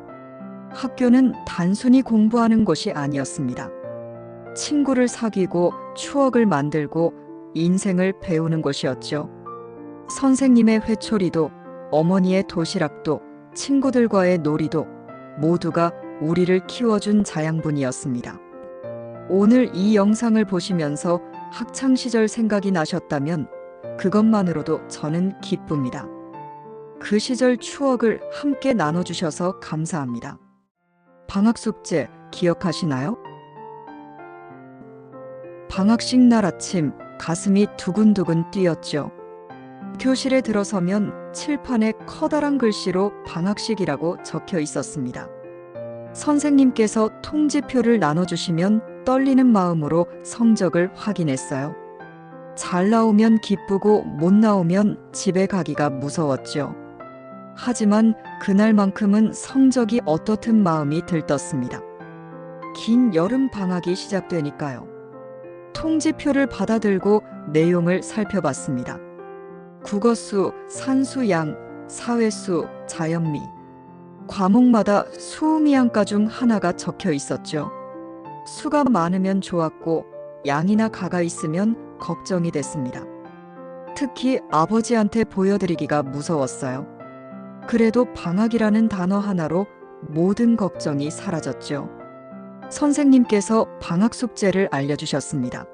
학교는 단순히 공부하는 곳이 아니었습니다. 친구를 사귀고 추억을 만들고 인생을 배우는 곳이었죠. 선생님의 회초리도 어머니의 도시락도 친구들과의 놀이도 모두가 우리를 키워준 자양분이었습니다. 오늘 이 영상을 보시면서 학창시절 생각이 나셨다면 그것만으로도 저는 기쁩니다. 그 시절 추억을 함께 나눠주셔서 감사합니다. 방학숙제 기억하시나요? 방학식 날 아침 가슴이 두근두근 뛰었죠. 교실에 들어서면 칠판에 커다란 글씨로 방학식이라고 적혀 있었습니다. 선생님께서 통지표를 나눠주시면 떨리는 마음으로 성적을 확인했어요. 잘 나오면 기쁘고 못 나오면 집에 가기가 무서웠죠. 하지만 그날만큼은 성적이 어떻든 마음이 들떴습니다. 긴 여름 방학이 시작되니까요. 통지표를 받아들고 내용을 살펴봤습니다. 국어수, 산수, 양, 사회수, 자연미. 과목마다 수음이양가 중 하나가 적혀 있었죠. 수가 많으면 좋았고 양이나 가가 있으면 걱정이 됐습니다. 특히 아버지한테 보여드리기가 무서웠어요. 그래도 방학이라는 단어 하나로 모든 걱정이 사라졌죠. 선생님께서 방학 숙제를 알려주셨습니다.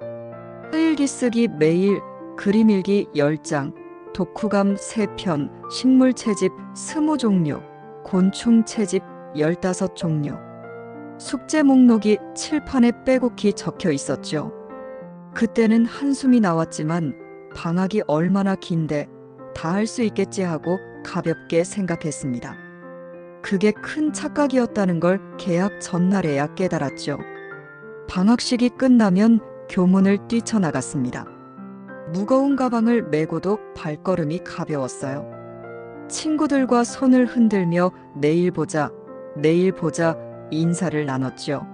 일기 쓰기 매일, 그림 일기 10장, 독후감 3편, 식물 채집 20종류, 곤충 채집 15종류. 숙제 목록이 칠판에 빼곡히 적혀 있었죠. 그때는 한숨이 나왔지만 방학이 얼마나 긴데 다 할 수 있겠지 하고 가볍게 생각했습니다. 그게 큰 착각이었다는 걸 개학 전날에야 깨달았죠. 방학식이 끝나면 교문을 뛰쳐나갔습니다. 무거운 가방을 메고도 발걸음이 가벼웠어요. 친구들과 손을 흔들며 내일 보자, 내일 보자 인사를 나눴죠.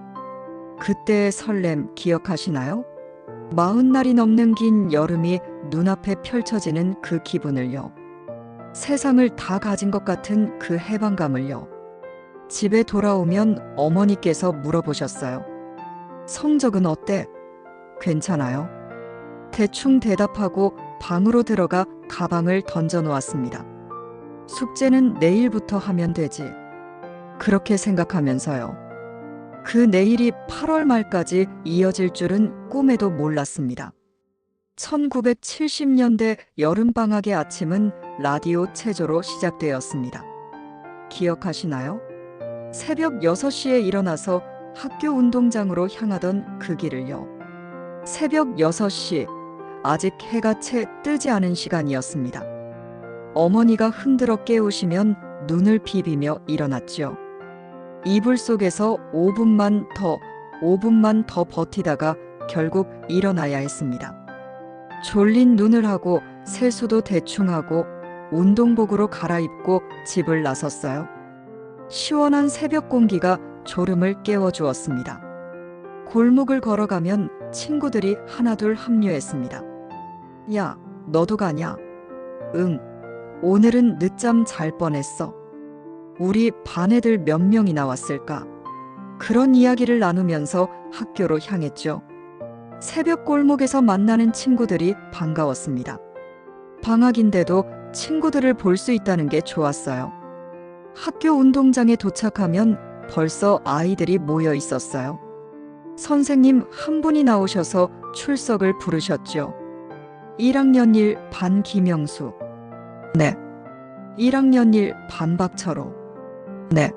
그때의 설렘 기억하시나요? 40날이 넘는 긴 여름이 눈앞에 펼쳐지는 그 기분을요. 세상을 다 가진 것 같은 그 해방감을요. 집에 돌아오면 어머니께서 물어보셨어요. 성적은 어때? 괜찮아요? 대충 대답하고 방으로 들어가 가방을 던져놓았습니다. 숙제는 내일부터 하면 되지. 그렇게 생각하면서요. 그 내일이 8월 말까지 이어질 줄은 꿈에도 몰랐습니다. 1970년대 여름방학의 아침은 라디오 체조로 시작되었습니다. 기억하시나요? 새벽 6시에 일어나서 학교 운동장으로 향하던 그 길을요. 새벽 6시, 아직 해가 채 뜨지 않은 시간이었습니다. 어머니가 흔들어 깨우시면 눈을 비비며 일어났죠. 이불 속에서 5분만 더 버티다가 결국 일어나야 했습니다. 졸린 눈을 하고 세수도 대충 하고 운동복으로 갈아입고 집을 나섰어요. 시원한 새벽 공기가 졸음을 깨워주었습니다. 골목을 걸어가면 친구들이 하나둘 합류했습니다. 야, 너도 가냐? 응, 오늘은 늦잠 잘 뻔했어. 우리 반 애들 몇 명이나 왔을까? 그런 이야기를 나누면서 학교로 향했죠. 새벽 골목에서 만나는 친구들이 반가웠습니다. 방학인데도 친구들을 볼 수 있다는 게 좋았어요. 학교 운동장에 도착하면 벌써 아이들이 모여 있었어요. 선생님 한 분이 나오셔서 출석을 부르셨죠. 1학년 1 반 김영수. 네. 1학년 1 반 박철호. 네.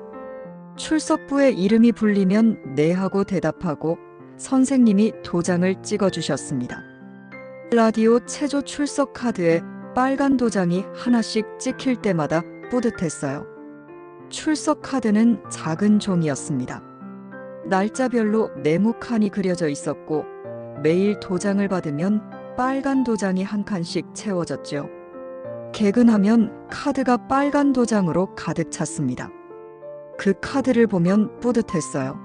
출석부에 이름이 불리면 네 하고 대답하고 선생님이 도장을 찍어주셨습니다. 라디오 체조 출석 카드에 빨간 도장이 하나씩 찍힐 때마다 뿌듯했어요. 출석 카드는 작은 종이었습니다. 날짜별로 네모칸이 그려져 있었고 매일 도장을 받으면 빨간 도장이 한 칸씩 채워졌죠. 개근하면 카드가 빨간 도장으로 가득 찼습니다. 그 카드를 보면 뿌듯했어요.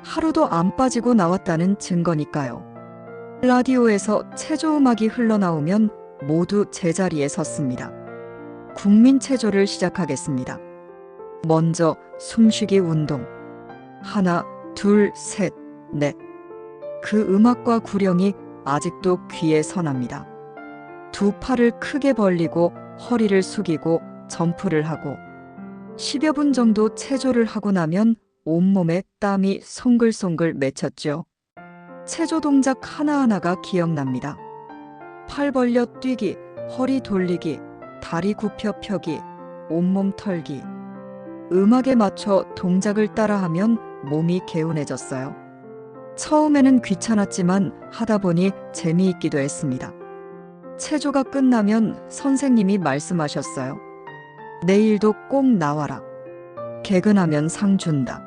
하루도 안 빠지고 나왔다는 증거니까요. 라디오에서 체조 음악이 흘러나오면 모두 제자리에 섰습니다. 국민 체조를 시작하겠습니다. 먼저 숨쉬기 운동. 하나, 둘, 셋, 넷. 그 음악과 구령이 아직도 귀에 선합니다. 두 팔을 크게 벌리고 허리를 숙이고 점프를 하고 10여 분 정도 체조를 하고 나면 온몸에 땀이 송글송글 맺혔죠. 체조 동작 하나하나가 기억납니다. 팔 벌려 뛰기, 허리 돌리기, 다리 굽혀 펴기, 온몸 털기. 음악에 맞춰 동작을 따라하면 몸이 개운해졌어요. 처음에는 귀찮았지만 하다 보니 재미있기도 했습니다. 체조가 끝나면 선생님이 말씀하셨어요. 내일도 꼭 나와라. 개근하면 상 준다.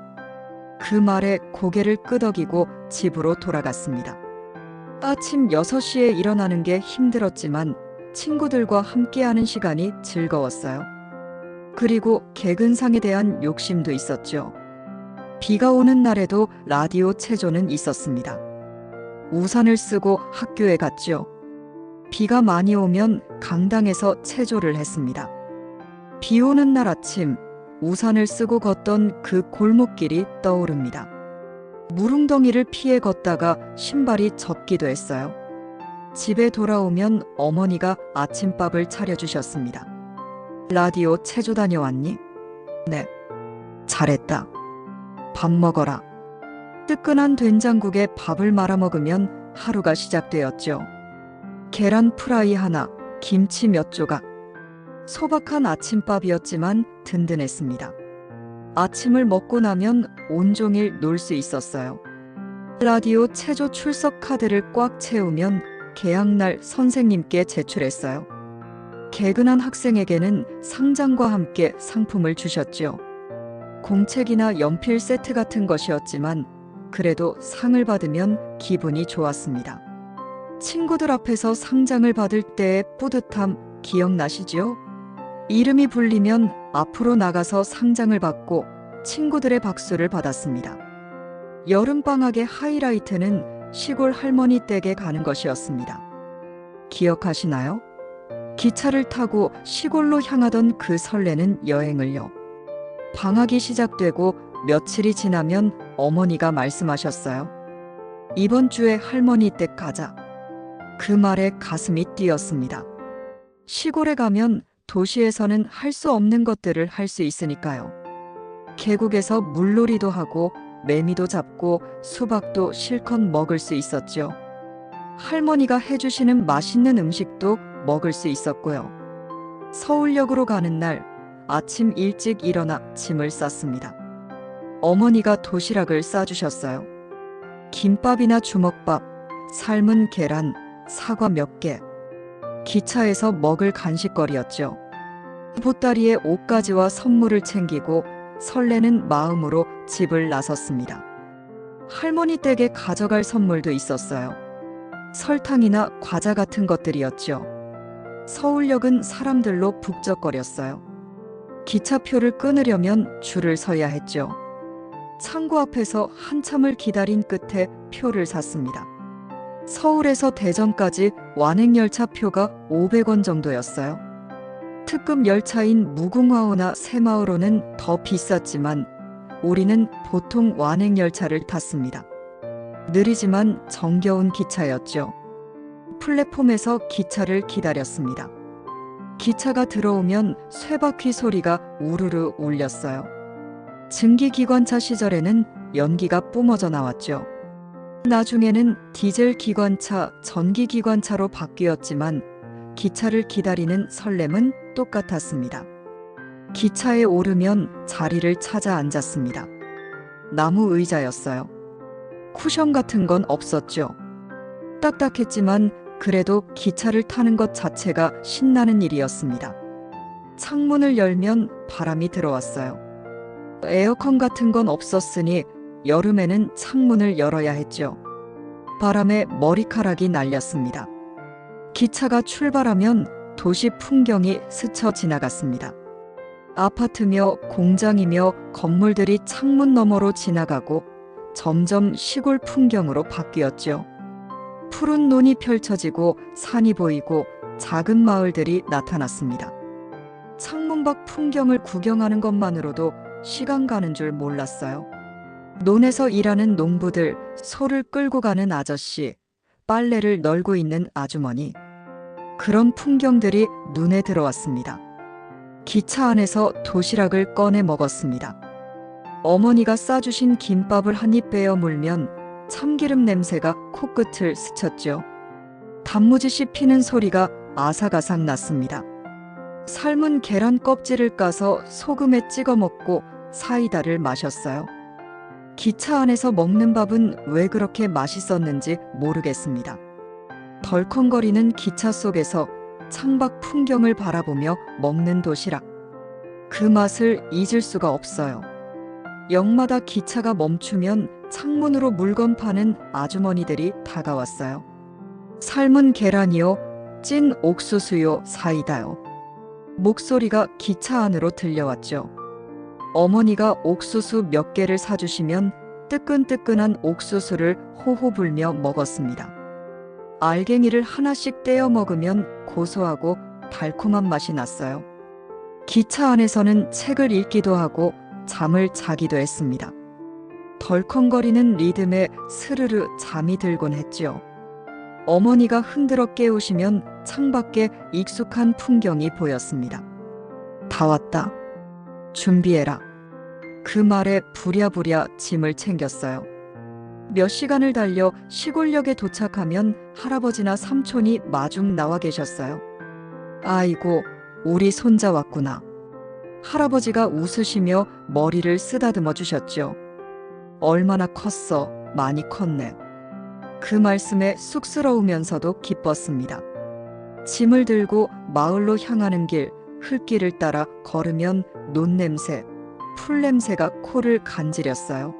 그 말에 고개를 끄덕이고 집으로 돌아갔습니다. 아침 6시에 일어나는 게 힘들었지만 친구들과 함께하는 시간이 즐거웠어요. 그리고 개근상에 대한 욕심도 있었죠. 비가 오는 날에도 라디오 체조는 있었습니다. 우산을 쓰고 학교에 갔죠. 비가 많이 오면 강당에서 체조를 했습니다. 비 오는 날 아침, 우산을 쓰고 걷던 그 골목길이 떠오릅니다. 무릉덩이를 피해 걷다가 신발이 젖기도 했어요. 집에 돌아오면 어머니가 아침밥을 차려주셨습니다. 라디오 체조 다녀왔니? 네. 잘했다. 밥 먹어라. 뜨끈한 된장국에 밥을 말아 먹으면 하루가 시작되었죠. 계란 프라이 하나, 김치 몇 조각. 소박한 아침밥이었지만 든든했습니다. 아침을 먹고 나면 온종일 놀 수 있었어요. 라디오 체조 출석 카드를 꽉 채우면 개학날 선생님께 제출했어요. 개근한 학생에게는 상장과 함께 상품을 주셨죠. 공책이나 연필 세트 같은 것이었지만 그래도 상을 받으면 기분이 좋았습니다. 친구들 앞에서 상장을 받을 때의 뿌듯함 기억나시죠? 이름이 불리면 앞으로 나가서 상장을 받고 친구들의 박수를 받았습니다. 여름방학의 하이라이트는 시골 할머니 댁에 가는 것이었습니다. 기억하시나요? 기차를 타고 시골로 향하던 그 설레는 여행을요. 방학이 시작되고 며칠이 지나면 어머니가 말씀하셨어요. 이번 주에 할머니 댁 가자. 그 말에 가슴이 뛰었습니다. 시골에 가면 도시에서는 할 수 없는 것들을 할 수 있으니까요. 계곡에서 물놀이도 하고 매미도 잡고 수박도 실컷 먹을 수 있었죠. 할머니가 해주시는 맛있는 음식도 먹을 수 있었고요. 서울역으로 가는 날 아침 일찍 일어나 짐을 쌌습니다. 어머니가 도시락을 싸주셨어요. 김밥이나 주먹밥, 삶은 계란, 사과 몇 개. 기차에서 먹을 간식거리였죠. 보따리에 옷가지와 선물을 챙기고 설레는 마음으로 집을 나섰습니다. 할머니 댁에 가져갈 선물도 있었어요. 설탕이나 과자 같은 것들이었죠. 서울역은 사람들로 북적거렸어요. 기차표를 끊으려면 줄을 서야 했죠. 창고 앞에서 한참을 기다린 끝에 표를 샀습니다. 서울에서 대전까지 완행열차 표가 500원 정도였어요. 특급 열차인 무궁화호나 새마을호는 더 비쌌지만 우리는 보통 완행열차를 탔습니다. 느리지만 정겨운 기차였죠. 플랫폼에서 기차를 기다렸습니다. 기차가 들어오면 쇠바퀴 소리가 우르르 울렸어요. 증기기관차 시절에는 연기가 뿜어져 나왔죠. 나중에는 디젤 기관차, 전기 기관차로 바뀌었지만 기차를 기다리는 설렘은 똑같았습니다. 기차에 오르면 자리를 찾아 앉았습니다. 나무 의자였어요. 쿠션 같은 건 없었죠. 딱딱했지만 그래도 기차를 타는 것 자체가 신나는 일이었습니다. 창문을 열면 바람이 들어왔어요. 에어컨 같은 건 없었으니 여름에는 창문을 열어야 했죠. 바람에 머리카락이 날렸습니다. 기차가 출발하면 도시 풍경이 스쳐 지나갔습니다. 아파트며 공장이며 건물들이 창문 너머로 지나가고 점점 시골 풍경으로 바뀌었죠. 푸른 논이 펼쳐지고 산이 보이고 작은 마을들이 나타났습니다. 창문 밖 풍경을 구경하는 것만으로도 시간 가는 줄 몰랐어요. 논에서 일하는 농부들, 소를 끌고 가는 아저씨, 빨래를 널고 있는 아주머니. 그런 풍경들이 눈에 들어왔습니다. 기차 안에서 도시락을 꺼내 먹었습니다. 어머니가 싸주신 김밥을 한 입 베어 물면 참기름 냄새가 코끝을 스쳤죠. 단무지 씹히는 소리가 아삭아삭 났습니다. 삶은 계란 껍질을 까서 소금에 찍어 먹고 사이다를 마셨어요. 기차 안에서 먹는 밥은 왜 그렇게 맛있었는지 모르겠습니다. 덜컹거리는 기차 속에서 창밖 풍경을 바라보며 먹는 도시락. 그 맛을 잊을 수가 없어요. 역마다 기차가 멈추면 창문으로 물건 파는 아주머니들이 다가왔어요. 삶은 계란이요, 찐 옥수수요, 사이다요. 목소리가 기차 안으로 들려왔죠. 어머니가 옥수수 몇 개를 사주시면 뜨끈뜨끈한 옥수수를 호호 불며 먹었습니다. 알갱이를 하나씩 떼어 먹으면 고소하고 달콤한 맛이 났어요. 기차 안에서는 책을 읽기도 하고 잠을 자기도 했습니다. 덜컹거리는 리듬에 스르르 잠이 들곤 했지요. 어머니가 흔들어 깨우시면 창밖에 익숙한 풍경이 보였습니다. 다 왔다. 준비해라. 그 말에 부랴부랴 짐을 챙겼어요. 몇 시간을 달려 시골역에 도착하면 할아버지나 삼촌이 마중 나와 계셨어요. 아이고, 우리 손자 왔구나. 할아버지가 웃으시며 머리를 쓰다듬어 주셨죠. 얼마나 컸어, 많이 컸네. 그 말씀에 쑥스러우면서도 기뻤습니다. 짐을 들고 마을로 향하는 길, 흙길을 따라 걸으면 논냄새, 풀냄새가 코를 간지렸어요.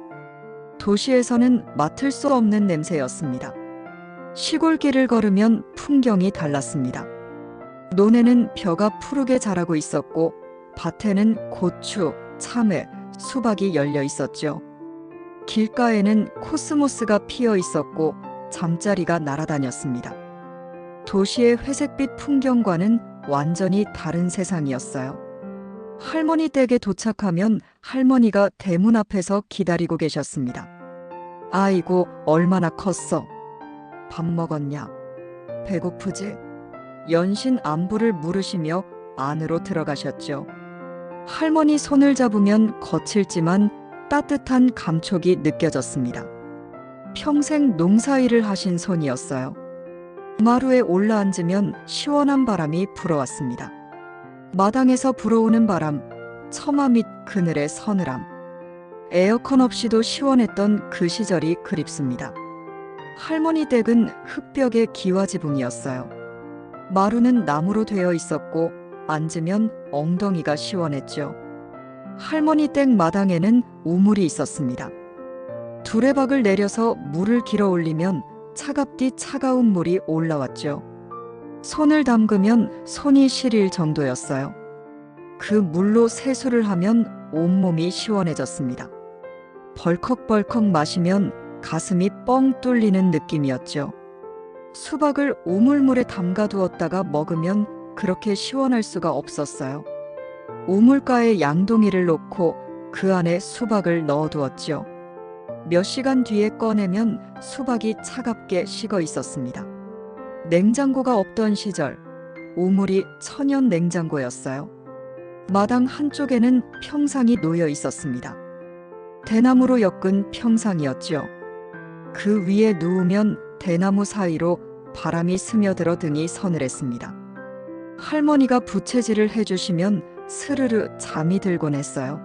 도시에서는 맡을 수 없는 냄새였습니다. 시골길을 걸으면 풍경이 달랐습니다. 논에는 벼가 푸르게 자라고 있었고 밭에는 고추, 참외, 수박이 열려 있었죠. 길가에는 코스모스가 피어 있었고 잠자리가 날아다녔습니다. 도시의 회색빛 풍경과는 완전히 다른 세상이었어요. 할머니 댁에 도착하면 할머니가 대문 앞에서 기다리고 계셨습니다. 아이고, 얼마나 컸어. 밥 먹었냐? 배고프지? 연신 안부를 물으시며 안으로 들어가셨죠. 할머니 손을 잡으면 거칠지만 따뜻한 감촉이 느껴졌습니다. 평생 농사일을 하신 손이었어요. 마루에 올라앉으면 시원한 바람이 불어왔습니다. 마당에서 불어오는 바람, 처마 밑 그늘의 서늘함. 에어컨 없이도 시원했던 그 시절이 그립습니다. 할머니 댁은 흙벽의 기와지붕이었어요. 마루는 나무로 되어 있었고 앉으면 엉덩이가 시원했죠. 할머니 댁 마당에는 우물이 있었습니다. 두레박을 내려서 물을 길어 올리면 차갑디 차가운 물이 올라왔죠. 손을 담그면 손이 시릴 정도였어요. 그 물로 세수를 하면 온몸이 시원해졌습니다. 벌컥벌컥 마시면 가슴이 뻥 뚫리는 느낌이었죠. 수박을 우물물에 담가두었다가 먹으면 그렇게 시원할 수가 없었어요. 우물가에 양동이를 놓고 그 안에 수박을 넣어두었죠. 몇 시간 뒤에 꺼내면 수박이 차갑게 식어 있었습니다. 냉장고가 없던 시절, 우물이 천연 냉장고였어요. 마당 한쪽에는 평상이 놓여 있었습니다. 대나무로 엮은 평상이었죠. 그 위에 누우면 대나무 사이로 바람이 스며들어 등이 서늘했습니다. 할머니가 부채질을 해주시면 스르르 잠이 들곤 했어요.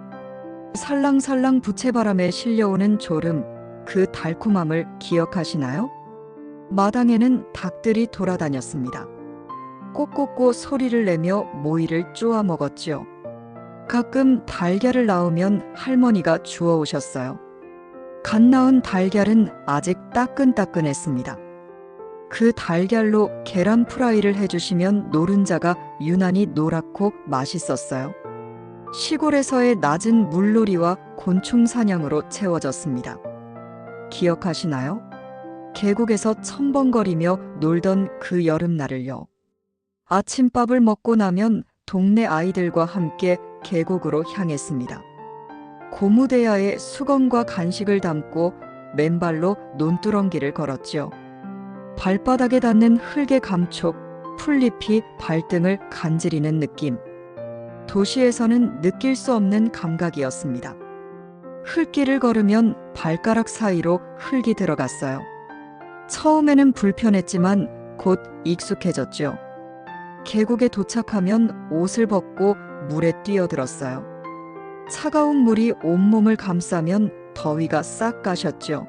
살랑살랑 부채바람에 실려오는 졸음, 그 달콤함을 기억하시나요? 마당에는 닭들이 돌아다녔습니다. 꼬꼬꼬 소리를 내며 모이를 쪼아 먹었지요. 가끔 달걀을 낳으면 할머니가 주워 오셨어요. 갓 낳은 달걀은 아직 따끈따끈했습니다. 그 달걀로 계란 프라이를 해주시면 노른자가 유난히 노랗고 맛있었어요. 시골에서의 낮은 물놀이와 곤충 사냥으로 채워졌습니다. 기억하시나요? 계곡에서 첨벙거리며 놀던 그 여름날을요. 아침밥을 먹고 나면 동네 아이들과 함께 계곡으로 향했습니다. 고무대야에 수건과 간식을 담고 맨발로 논두렁길을 걸었죠. 발바닥에 닿는 흙의 감촉, 풀잎이 발등을 간지리는 느낌. 도시에서는 느낄 수 없는 감각이었습니다. 흙길을 걸으면 발가락 사이로 흙이 들어갔어요. 처음에는 불편했지만 곧 익숙해졌죠. 계곡에 도착하면 옷을 벗고 물에 뛰어들었어요. 차가운 물이 온몸을 감싸면 더위가 싹 가셨죠.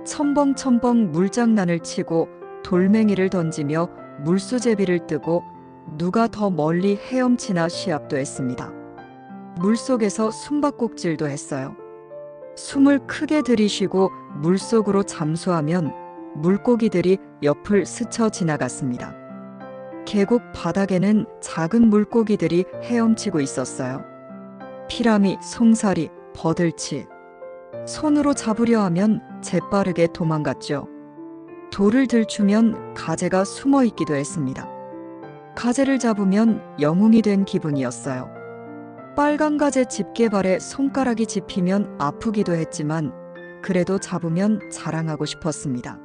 첨벙첨벙 물장난을 치고 돌멩이를 던지며 물수제비를 뜨고 누가 더 멀리 헤엄치나 시합도 했습니다. 물속에서 숨바꼭질도 했어요. 숨을 크게 들이쉬고 물속으로 잠수하면 물고기들이 옆을 스쳐 지나갔습니다. 계곡 바닥에는 작은 물고기들이 헤엄치고 있었어요. 피라미, 송사리, 버들치. 손으로 잡으려 하면 재빠르게 도망갔죠. 돌을 들추면 가재가 숨어 있기도 했습니다. 가재를 잡으면 영웅이 된 기분이었어요. 빨간 가재 집게발에 손가락이 집히면 아프기도 했지만 그래도 잡으면 자랑하고 싶었습니다.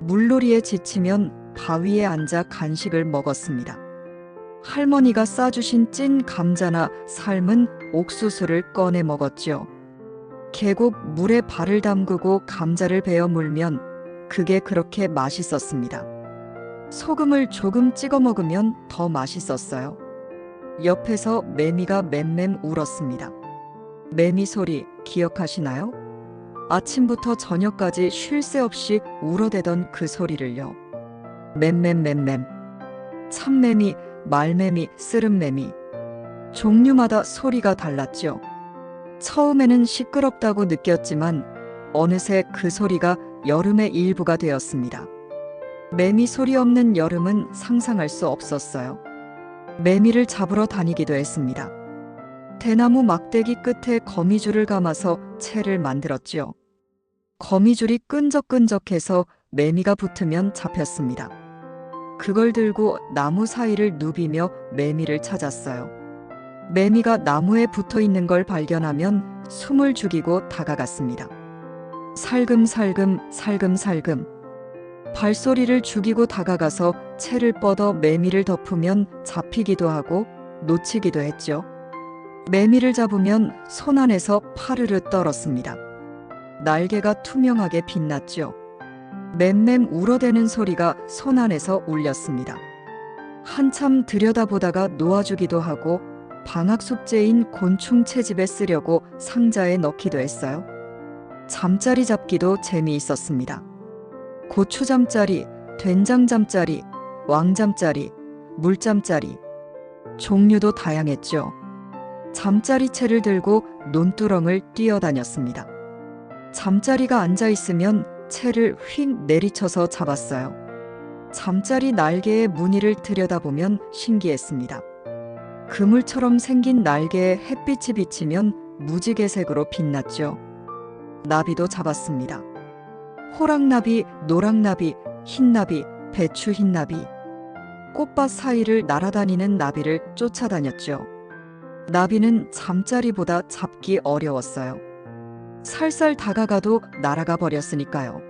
물놀이에 지치면 바위에 앉아 간식을 먹었습니다. 할머니가 싸주신 찐 감자나 삶은 옥수수를 꺼내 먹었죠. 계곡 물에 발을 담그고 감자를 베어 물면 그게 그렇게 맛있었습니다. 소금을 조금 찍어 먹으면 더 맛있었어요. 옆에서 매미가 맴맴 울었습니다. 매미 소리 기억하시나요? 아침부터 저녁까지 쉴 새 없이 울어대던 그 소리를요. 맴맴맴맴. 참매미, 말매미, 쓰름매미. 종류마다 소리가 달랐죠. 처음에는 시끄럽다고 느꼈지만 어느새 그 소리가 여름의 일부가 되었습니다. 매미 소리 없는 여름은 상상할 수 없었어요. 매미를 잡으러 다니기도 했습니다. 대나무 막대기 끝에 거미줄을 감아서 채를 만들었지요. 거미줄이 끈적끈적해서 매미가 붙으면 잡혔습니다. 그걸 들고 나무 사이를 누비며 매미를 찾았어요. 매미가 나무에 붙어 있는 걸 발견하면 숨을 죽이고 다가갔습니다. 살금살금 살금살금. 발소리를 죽이고 다가가서 채를 뻗어 매미를 덮으면 잡히기도 하고 놓치기도 했죠. 매미를 잡으면 손 안에서 파르르 떨었습니다. 날개가 투명하게 빛났죠. 맴맴 울어대는 소리가 손 안에서 울렸습니다. 한참 들여다보다가 놓아주기도 하고 방학 숙제인 곤충 채집에 쓰려고 상자에 넣기도 했어요. 잠자리 잡기도 재미있었습니다. 고추잠자리, 된장잠자리, 왕잠자리, 물잠자리. 종류도 다양했죠. 잠자리채를 들고 논두렁을 뛰어다녔습니다. 잠자리가 앉아있으면 채를 휙 내리쳐서 잡았어요. 잠자리 날개의 무늬를 들여다보면 신기했습니다. 그물처럼 생긴 날개에 햇빛이 비치면 무지개색으로 빛났죠. 나비도 잡았습니다. 호랑나비, 노랑나비, 흰나비, 배추 흰나비. 꽃밭 사이를 날아다니는 나비를 쫓아다녔죠. 나비는 잠자리보다 잡기 어려웠어요. 살살 다가가도 날아가 버렸으니까요.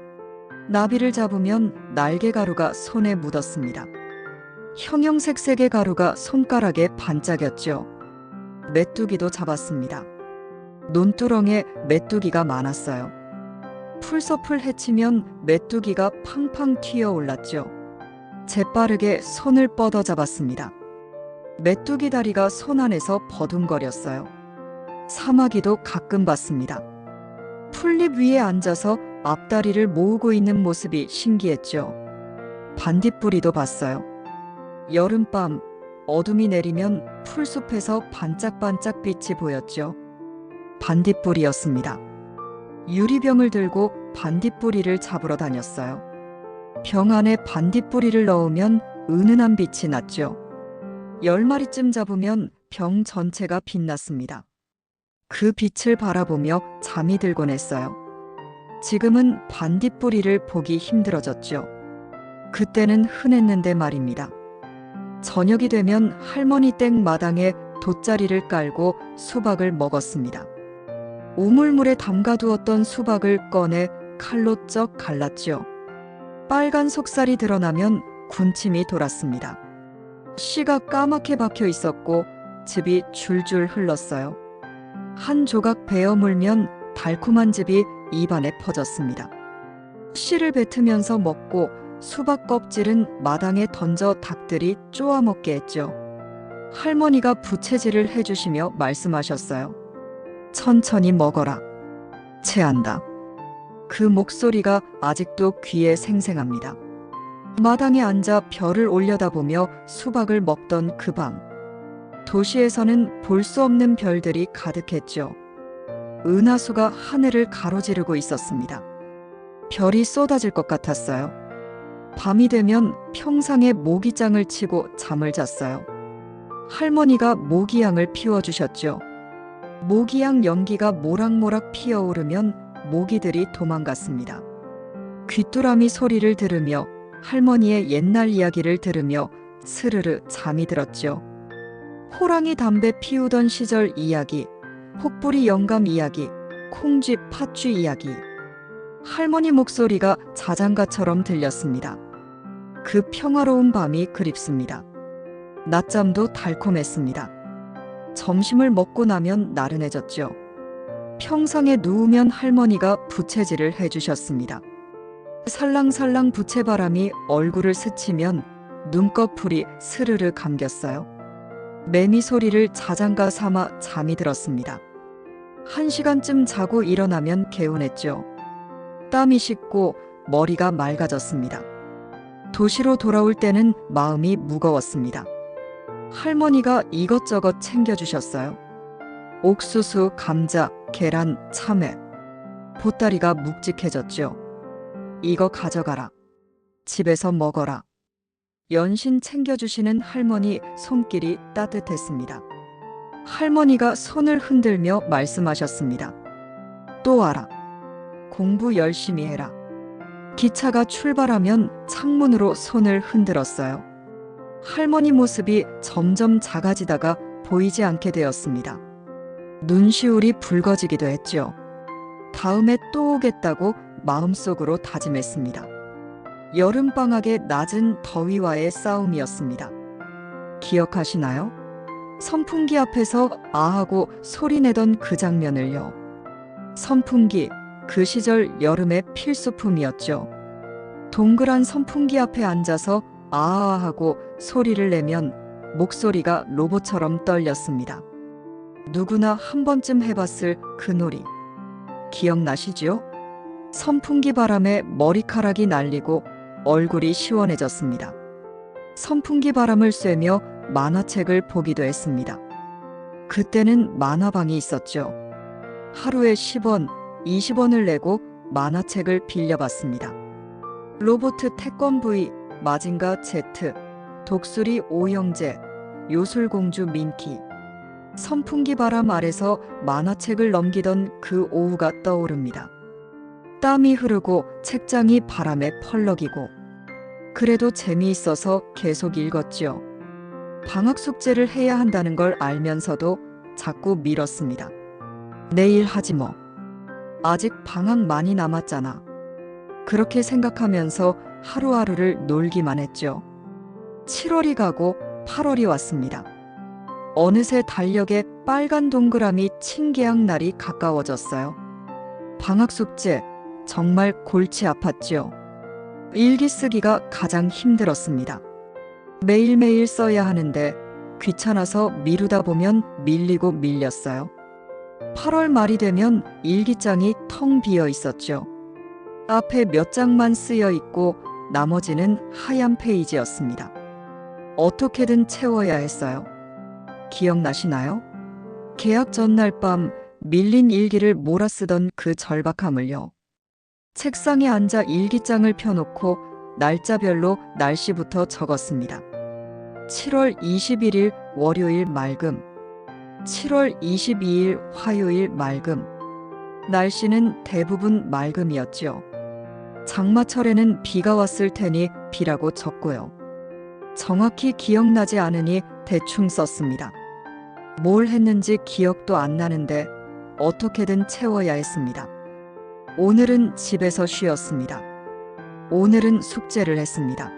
나비를 잡으면 날개 가루가 손에 묻었습니다. 형형색색의 가루가 손가락에 반짝였죠. 메뚜기도 잡았습니다. 논두렁에 메뚜기가 많았어요. 풀섭을 헤치면 메뚜기가 팡팡 튀어올랐죠. 재빠르게 손을 뻗어 잡았습니다. 메뚜기 다리가 손 안에서 버둥거렸어요. 사마귀도 가끔 봤습니다. 풀잎 위에 앉아서 앞다리를 모으고 있는 모습이 신기했죠. 반딧불이도 봤어요. 여름밤 어둠이 내리면 풀숲에서 반짝반짝 빛이 보였죠. 반딧불이었습니다. 유리병을 들고 반딧불이를 잡으러 다녔어요. 병 안에 반딧불이를 넣으면 은은한 빛이 났죠. 10마리쯤 잡으면 병 전체가 빛났습니다. 그 빛을 바라보며 잠이 들곤 했어요. 지금은 반딧불이를 보기 힘들어졌죠. 그때는 흔했는데 말입니다. 저녁이 되면 할머니 댁 마당에 돗자리를 깔고 수박을 먹었습니다. 우물물에 담가두었던 수박을 꺼내 칼로 쩍 갈랐죠. 빨간 속살이 드러나면 군침이 돌았습니다. 씨가 까맣게 박혀 있었고 즙이 줄줄 흘렀어요. 한 조각 베어 물면 달콤한 즙이 입안에 퍼졌습니다. 씨를 뱉으면서 먹고 수박 껍질은 마당에 던져 닭들이 쪼아 먹게 했죠. 할머니가 부채질을 해주시며 말씀하셨어요. 천천히 먹어라. 체한다. 그 목소리가 아직도 귀에 생생합니다. 마당에 앉아 별을 올려다보며 수박을 먹던 그 밤. 도시에서는 볼 수 없는 별들이 가득했죠. 은하수가 하늘을 가로지르고 있었습니다. 별이 쏟아질 것 같았어요. 밤이 되면 평상에 모기장을 치고 잠을 잤어요. 할머니가 모기향을 피워주셨죠. 모기향 연기가 모락모락 피어오르면 모기들이 도망갔습니다. 귀뚜라미 소리를 들으며 할머니의 옛날 이야기를 들으며 스르르 잠이 들었죠. 호랑이 담배 피우던 시절 이야기, 혹부리 영감 이야기, 콩쥐 팥쥐 이야기. 할머니 목소리가 자장가처럼 들렸습니다. 그 평화로운 밤이 그립습니다. 낮잠도 달콤했습니다. 점심을 먹고 나면 나른해졌죠. 평상에 누우면 할머니가 부채질을 해주셨습니다. 살랑살랑 부채바람이 얼굴을 스치면 눈꺼풀이 스르르 감겼어요. 매미 소리를 자장가 삼아 잠이 들었습니다. 1시간쯤 자고 일어나면 개운했죠. 땀이 식고 머리가 맑아졌습니다. 도시로 돌아올 때는 마음이 무거웠습니다. 할머니가 이것저것 챙겨주셨어요. 옥수수, 감자, 계란, 참외. 보따리가 묵직해졌죠. 이거 가져가라. 집에서 먹어라. 연신 챙겨주시는 할머니 손길이 따뜻했습니다. 할머니가 손을 흔들며 말씀하셨습니다. 또 와라. 공부 열심히 해라. 기차가 출발하면 창문으로 손을 흔들었어요. 할머니 모습이 점점 작아지다가 보이지 않게 되었습니다. 눈시울이 붉어지기도 했죠. 다음에 또 오겠다고 마음속으로 다짐했습니다. 여름방학의 낮은 더위와의 싸움이었습니다. 기억하시나요? 선풍기 앞에서 아하고 소리내던 그 장면을요. 선풍기, 그 시절 여름의 필수품이었죠. 동그란 선풍기 앞에 앉아서 아아하고 소리를 내면 목소리가 로봇처럼 떨렸습니다. 누구나 한 번쯤 해봤을 그 놀이. 기억나시죠? 선풍기 바람에 머리카락이 날리고 얼굴이 시원해졌습니다. 선풍기 바람을 쐬며 만화책을 보기도 했습니다. 그때는 만화방이 있었죠. 하루에 10원, 20원을 내고 만화책을 빌려봤습니다. 로보트 태권브이, 마징가 Z, 독수리 오영재, 요술공주 민키. 선풍기 바람 아래서 만화책을 넘기던 그 오후가 떠오릅니다. 땀이 흐르고 책장이 바람에 펄럭이고 그래도 재미있어서 계속 읽었지요. 방학 숙제를 해야 한다는 걸 알면서도 자꾸 미뤘습니다. 내일 하지 뭐. 아직 방학 많이 남았잖아. 그렇게 생각하면서 하루하루를 놀기만 했죠. 7월이 가고 8월이 왔습니다. 어느새 달력에 빨간 동그라미 칭개학 날이 가까워졌어요. 방학 숙제 정말 골치 아팠죠. 일기 쓰기가 가장 힘들었습니다. 매일매일 써야 하는데 귀찮아서 미루다 보면 밀리고 밀렸어요. 8월 말이 되면 일기장이 텅 비어 있었죠. 앞에 몇 장만 쓰여 있고 나머지는 하얀 페이지였습니다. 어떻게든 채워야 했어요. 기억나시나요? 개학 전날 밤 밀린 일기를 몰아쓰던 그 절박함을요. 책상에 앉아 일기장을 펴놓고 날짜별로 날씨부터 적었습니다. 7월 21일 월요일 맑음, 7월 22일 화요일 맑음. 날씨는 대부분 맑음이었죠. 장마철에는 비가 왔을 테니 비라고 적고요. 정확히 기억나지 않으니 대충 썼습니다. 뭘 했는지 기억도 안 나는데 어떻게든 채워야 했습니다. 오늘은 집에서 쉬었습니다. 오늘은 숙제를 했습니다.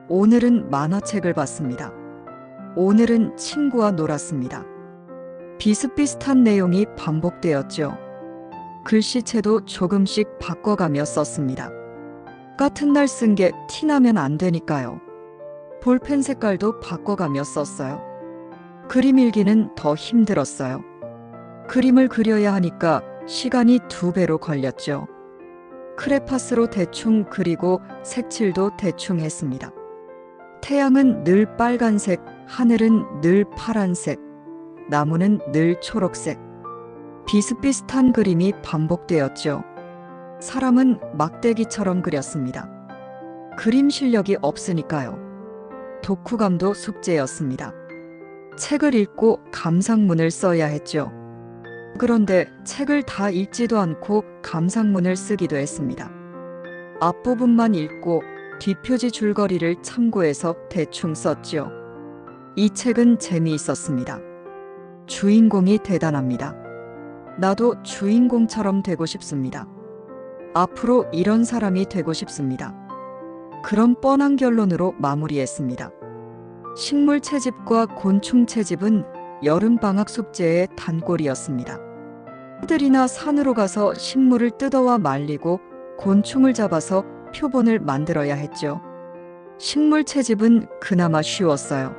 오늘은 만화책을 봤습니다. 오늘은 친구와 놀았습니다. 비슷비슷한 내용이 반복되었죠. 글씨체도 조금씩 바꿔가며 썼습니다. 같은 날 쓴 게 티나면 안 되니까요. 볼펜 색깔도 바꿔가며 썼어요. 그림 일기는 더 힘들었어요. 그림을 그려야 하니까 시간이 2배로 걸렸죠. 크레파스로 대충 그리고 색칠도 대충 했습니다. 태양은 늘 빨간색, 하늘은 늘 파란색, 나무는 늘 초록색. 비슷비슷한 그림이 반복되었죠. 사람은 막대기처럼 그렸습니다. 그림 실력이 없으니까요. 독후감도 숙제였습니다. 책을 읽고 감상문을 써야 했죠. 그런데 책을 다 읽지도 않고 감상문을 쓰기도 했습니다. 앞부분만 읽고 뒷표지 줄거리를 참고해서 대충 썼죠. 이 책은 재미있었습니다. 주인공이 대단합니다. 나도 주인공처럼 되고 싶습니다. 앞으로 이런 사람이 되고 싶습니다. 그런 뻔한 결론으로 마무리했습니다. 식물 채집과 곤충 채집은 여름방학 숙제의 단골이었습니다. 들이나 산으로 가서 식물을 뜯어와 말리고 곤충을 잡아서 표본을 만들어야 했죠. 식물 채집은 그나마 쉬웠어요.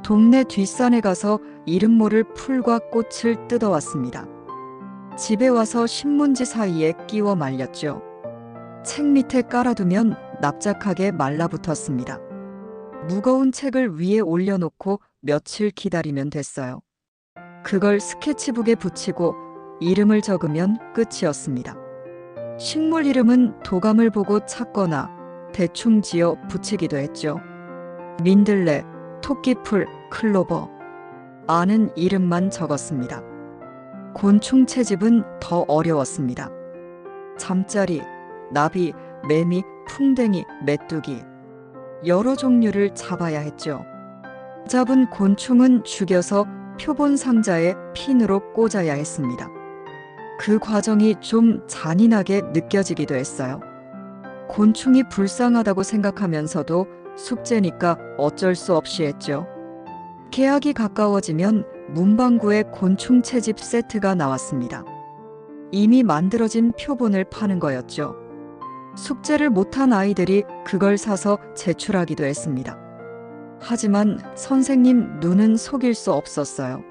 동네 뒷산에 가서 이름 모를 풀과 꽃을 뜯어왔습니다. 집에 와서 신문지 사이에 끼워 말렸죠. 책 밑에 깔아두면 납작하게 말라붙었습니다. 무거운 책을 위에 올려놓고 며칠 기다리면 됐어요. 그걸 스케치북에 붙이고 이름을 적으면 끝이었습니다. 식물 이름은 도감을 보고 찾거나 대충 지어 붙이기도 했죠. 민들레, 토끼풀, 클로버. 아는 이름만 적었습니다. 곤충 채집은 더 어려웠습니다. 잠자리, 나비, 매미, 풍뎅이, 메뚜기. 여러 종류를 잡아야 했죠. 잡은 곤충은 죽여서 표본 상자에 핀으로 꽂아야 했습니다. 그 과정이 좀 잔인하게 느껴지기도 했어요. 곤충이 불쌍하다고 생각하면서도 숙제니까 어쩔 수 없이 했죠. 개학이 가까워지면 문방구에 곤충 채집 세트가 나왔습니다. 이미 만들어진 표본을 파는 거였죠. 숙제를 못한 아이들이 그걸 사서 제출하기도 했습니다. 하지만 선생님 눈은 속일 수 없었어요.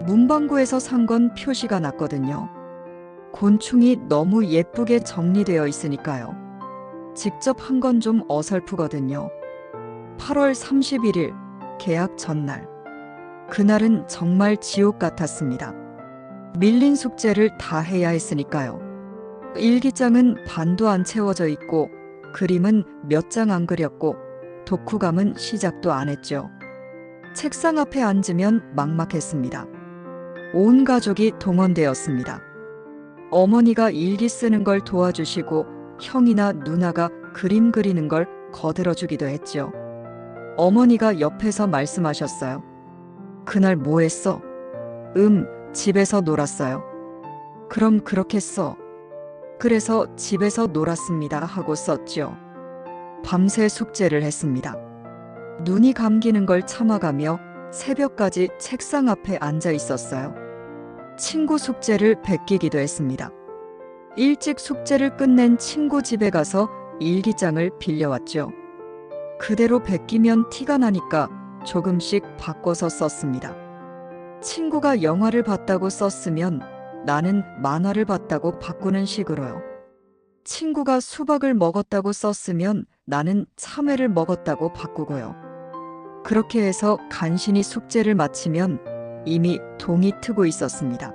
문방구에서 산 건 표시가 났거든요. 곤충이 너무 예쁘게 정리되어 있으니까요. 직접 한 건 좀 어설프거든요. 8월 31일, 개학 전날. 그날은 정말 지옥 같았습니다. 밀린 숙제를 다 해야 했으니까요. 일기장은 반도 안 채워져 있고 그림은 몇 장 안 그렸고 독후감은 시작도 안 했죠. 책상 앞에 앉으면 막막했습니다. 온 가족이 동원되었습니다. 어머니가 일기 쓰는 걸 도와주시고 형이나 누나가 그림 그리는 걸 거들어주기도 했죠. 어머니가 옆에서 말씀하셨어요. 그날 뭐 했어? 집에서 놀았어요. 그럼 그렇게 써. 그래서 집에서 놀았습니다 하고 썼죠. 밤새 숙제를 했습니다. 눈이 감기는 걸 참아가며 새벽까지 책상 앞에 앉아 있었어요. 친구 숙제를 베끼기도 했습니다. 일찍 숙제를 끝낸 친구 집에 가서 일기장을 빌려왔죠. 그대로 베끼면 티가 나니까 조금씩 바꿔서 썼습니다. 친구가 영화를 봤다고 썼으면 나는 만화를 봤다고 바꾸는 식으로요. 친구가 수박을 먹었다고 썼으면 나는 참외를 먹었다고 바꾸고요. 그렇게 해서 간신히 숙제를 마치면 이미 동이 트고 있었습니다.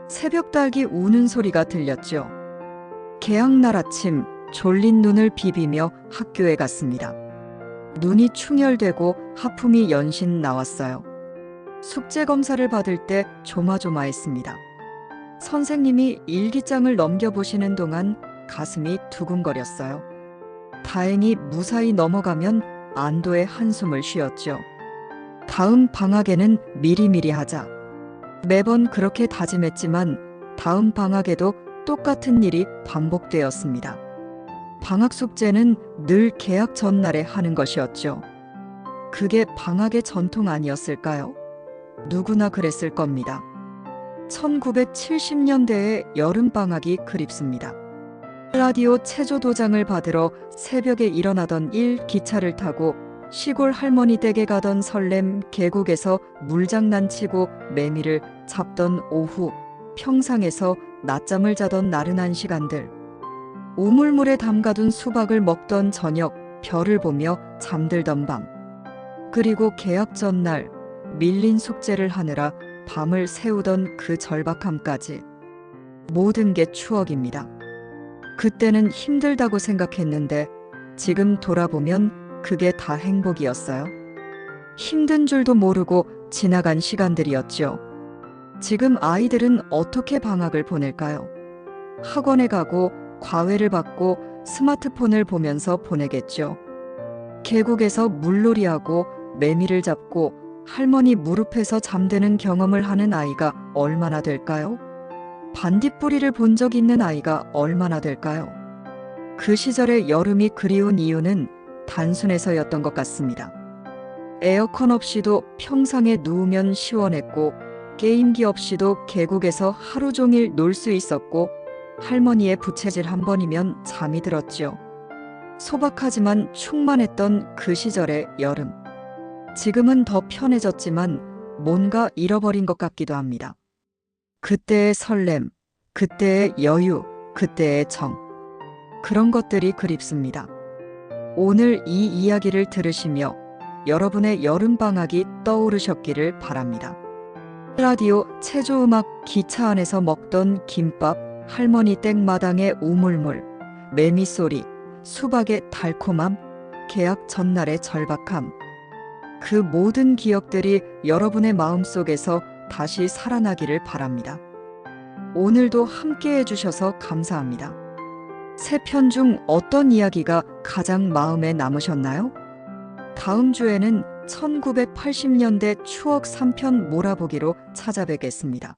새벽 닭이 우는 소리가 들렸죠. 개학날 아침 졸린 눈을 비비며 학교에 갔습니다. 눈이 충혈되고 하품이 연신 나왔어요. 숙제 검사를 받을 때 조마조마했습니다. 선생님이 일기장을 넘겨보시는 동안 가슴이 두근거렸어요. 다행히 무사히 넘어가면 안도의 한숨을 쉬었죠. 다음 방학에는 미리미리 하자. 매번 그렇게 다짐했지만 다음 방학에도 똑같은 일이 반복되었습니다. 방학 숙제는 늘 개학 전날에 하는 것이었죠. 그게 방학의 전통 아니었을까요? 누구나 그랬을 겁니다. 1970년대의 여름방학이 그립습니다. 라디오 체조 도장을 받으러 새벽에 일어나던 기차를 타고 시골 할머니 댁에 가던 설렘, 계곡에서 물장난치고 매미를 잡던 오후, 평상에서 낮잠을 자던 나른한 시간들, 우물물에 담가둔 수박을 먹던 저녁, 별을 보며 잠들던 밤, 그리고 개학 전날 밀린 숙제를 하느라 밤을 새우던 그 절박함까지 모든 게 추억입니다. 그때는 힘들다고 생각했는데 지금 돌아보면 그게 다 행복이었어요. 힘든 줄도 모르고 지나간 시간들이었죠. 지금 아이들은 어떻게 방학을 보낼까요? 학원에 가고 과외를 받고 스마트폰을 보면서 보내겠죠. 계곡에서 물놀이하고 매미를 잡고 할머니 무릎에서 잠드는 경험을 하는 아이가 얼마나 될까요? 반딧불이를 본 적 있는 아이가 얼마나 될까요? 그 시절의 여름이 그리운 이유는 단순해서였던 것 같습니다. 에어컨 없이도 평상에 누우면 시원했고, 게임기 없이도 계곡에서 하루 종일 놀 수 있었고, 할머니의 부채질 한 번이면 잠이 들었지요. 소박하지만 충만했던 그 시절의 여름. 지금은 더 편해졌지만 뭔가 잃어버린 것 같기도 합니다. 그때의 설렘, 그때의 여유, 그때의 정. 그런 것들이 그립습니다. 오늘 이 이야기를 들으시며 여러분의 여름방학이 떠오르셨기를 바랍니다. 라디오 체조음악 기차 안에서 먹던 김밥, 할머니 땡마당의 우물물, 매미소리, 수박의 달콤함, 개학 전날의 절박함. 그 모든 기억들이 여러분의 마음속에서 다시 살아나기를 바랍니다. 오늘도 함께 해주셔서 감사합니다. 세 편 중 어떤 이야기가 가장 마음에 남으셨나요? 다음 주에는 1980년대 추억 3편 몰아보기로 찾아뵙겠습니다.